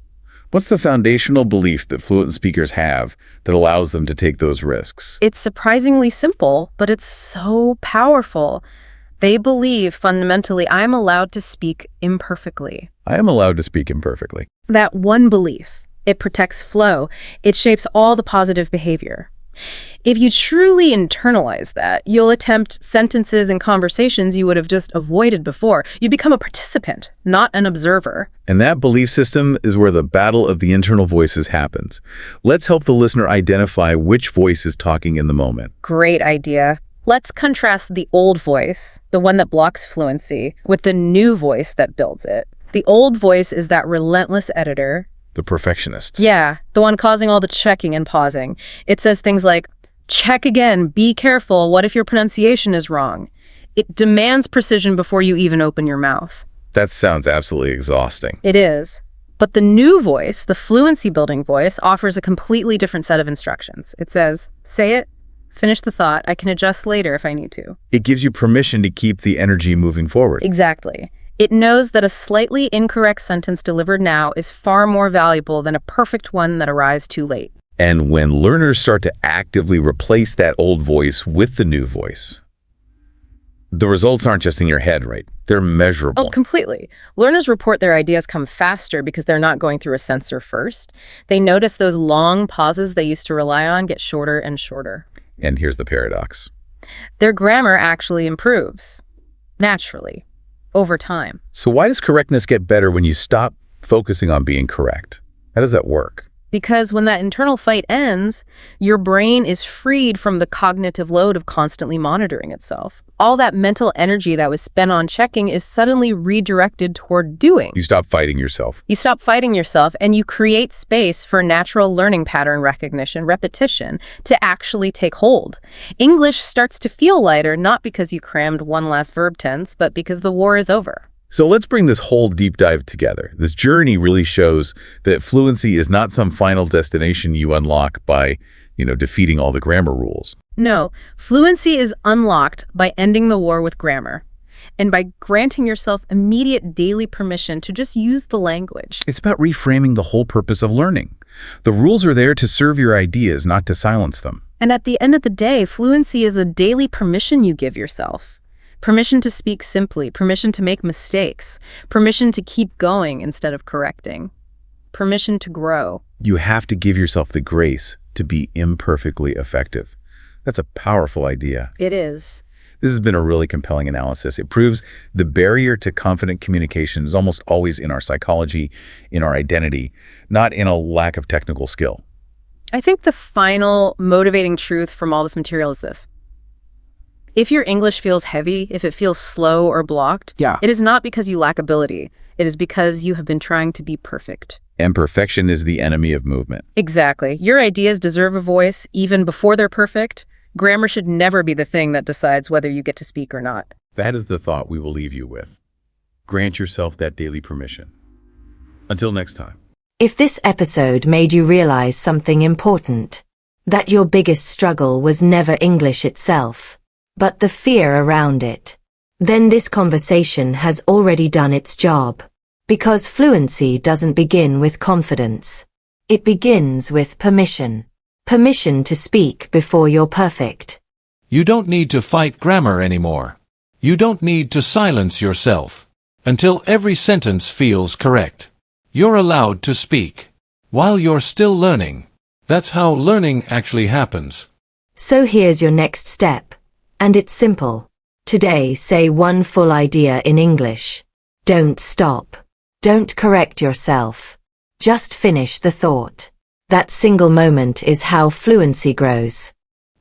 What's the foundational belief that fluent speakers have that allows them to take those risks? It's surprisingly simple, but it's so powerful. They believe, fundamentally, I'm allowed to speak imperfectly. I am allowed to speak imperfectly. That one belief, it protects flow. It shapes all the positive behavior. If you truly internalize that, you'll attempt sentences and conversations you would have just avoided before. You become a participant, not an observer. And that belief system is where the battle of the internal voices happens. Let's help the listener identify which voice is talking in the moment. Great idea. Let's contrast the old voice, the one that blocks fluency, with the new voice that builds it. The old voice is that relentless editor. The perfectionists. Yeah, the one causing all the checking and pausing. It says things like, check again, be careful, what if your pronunciation is wrong? It demands precision before you even open your mouth. That sounds absolutely exhausting. It is. But the new voice, the fluency building voice, offers a completely different set of instructions. It says, say it, finish the thought, I can adjust later if I need to. It gives you permission to keep the energy moving forward. Exactly. It knows that a slightly incorrect sentence delivered now is far more valuable than a perfect one that arrives too late. And when learners start to actively replace that old voice with the new voice, the results aren't just in your head, right? They're measurable. Oh, completely. Learners report their ideas come faster because they're not going through a censor first. They notice those long pauses they used to rely on get shorter and shorter. And here's the paradox. Their grammar actually improves, naturally, over time. So why does correctness get better when you stop focusing on being correct? How does that work? Because when that internal fight ends, your brain is freed from the cognitive load of constantly monitoring itself. All that mental energy that was spent on checking is suddenly redirected toward doing. You stop fighting yourself. You stop fighting yourself and you create space for natural learning pattern recognition, repetition, to actually take hold. English starts to feel lighter, not because you crammed one last verb tense, but because the war is over. So let's bring this whole deep dive together. This journey really shows that fluency is not some final destination you unlock by, defeating all the grammar rules. No, fluency is unlocked by ending the war with grammar and by granting yourself immediate daily permission to just use the language. It's about reframing the whole purpose of learning. The rules are there to serve your ideas, not to silence them. And at the end of the day, fluency is a daily permission you give yourself. Permission to speak simply, permission to make mistakes, permission to keep going instead of correcting, permission to grow. You have to give yourself the grace to be imperfectly effective. That's a powerful idea. It is. This has been a really compelling analysis. It proves the barrier to confident communication is almost always in our psychology, in our identity, not in a lack of technical skill. I think the final motivating truth from all this material is this. If your English feels heavy, if it feels slow or blocked, it is not because you lack ability. It is because you have been trying to be perfect. And perfection is the enemy of movement. Exactly. Your ideas deserve a voice even before they're perfect. Grammar should never be the thing that decides whether you get to speak or not. That is the thought we will leave you with. Grant yourself that daily permission. Until next time. If this episode made you realize something important, that your biggest struggle was never English itself, but the fear around it, then this conversation has already done its job. Because fluency doesn't begin with confidence. It begins with permission. Permission to speak before you're perfect. You don't need to fight grammar anymore. You don't need to silence yourself until every sentence feels correct. You're allowed to speak while you're still learning. That's how learning actually happens. So here's your next step. And it's simple. Today, say one full idea in English. Don't stop. Don't correct yourself. Just finish the thought. That single moment is how fluency grows.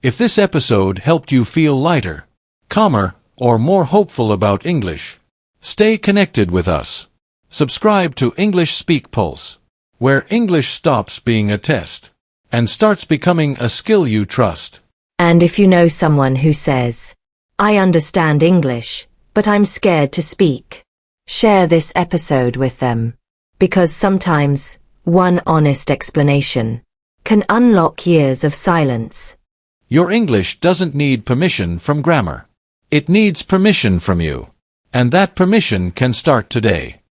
If this episode helped you feel lighter, calmer, or more hopeful about English, stay connected with us. Subscribe to English Speak Pulse, where English stops being a test and starts becoming a skill you trust. And if you know someone who says, I understand English, but I'm scared to speak, share this episode with them. Because sometimes, one honest explanation can unlock years of silence. Your English doesn't need permission from grammar. It needs permission from you. And that permission can start today.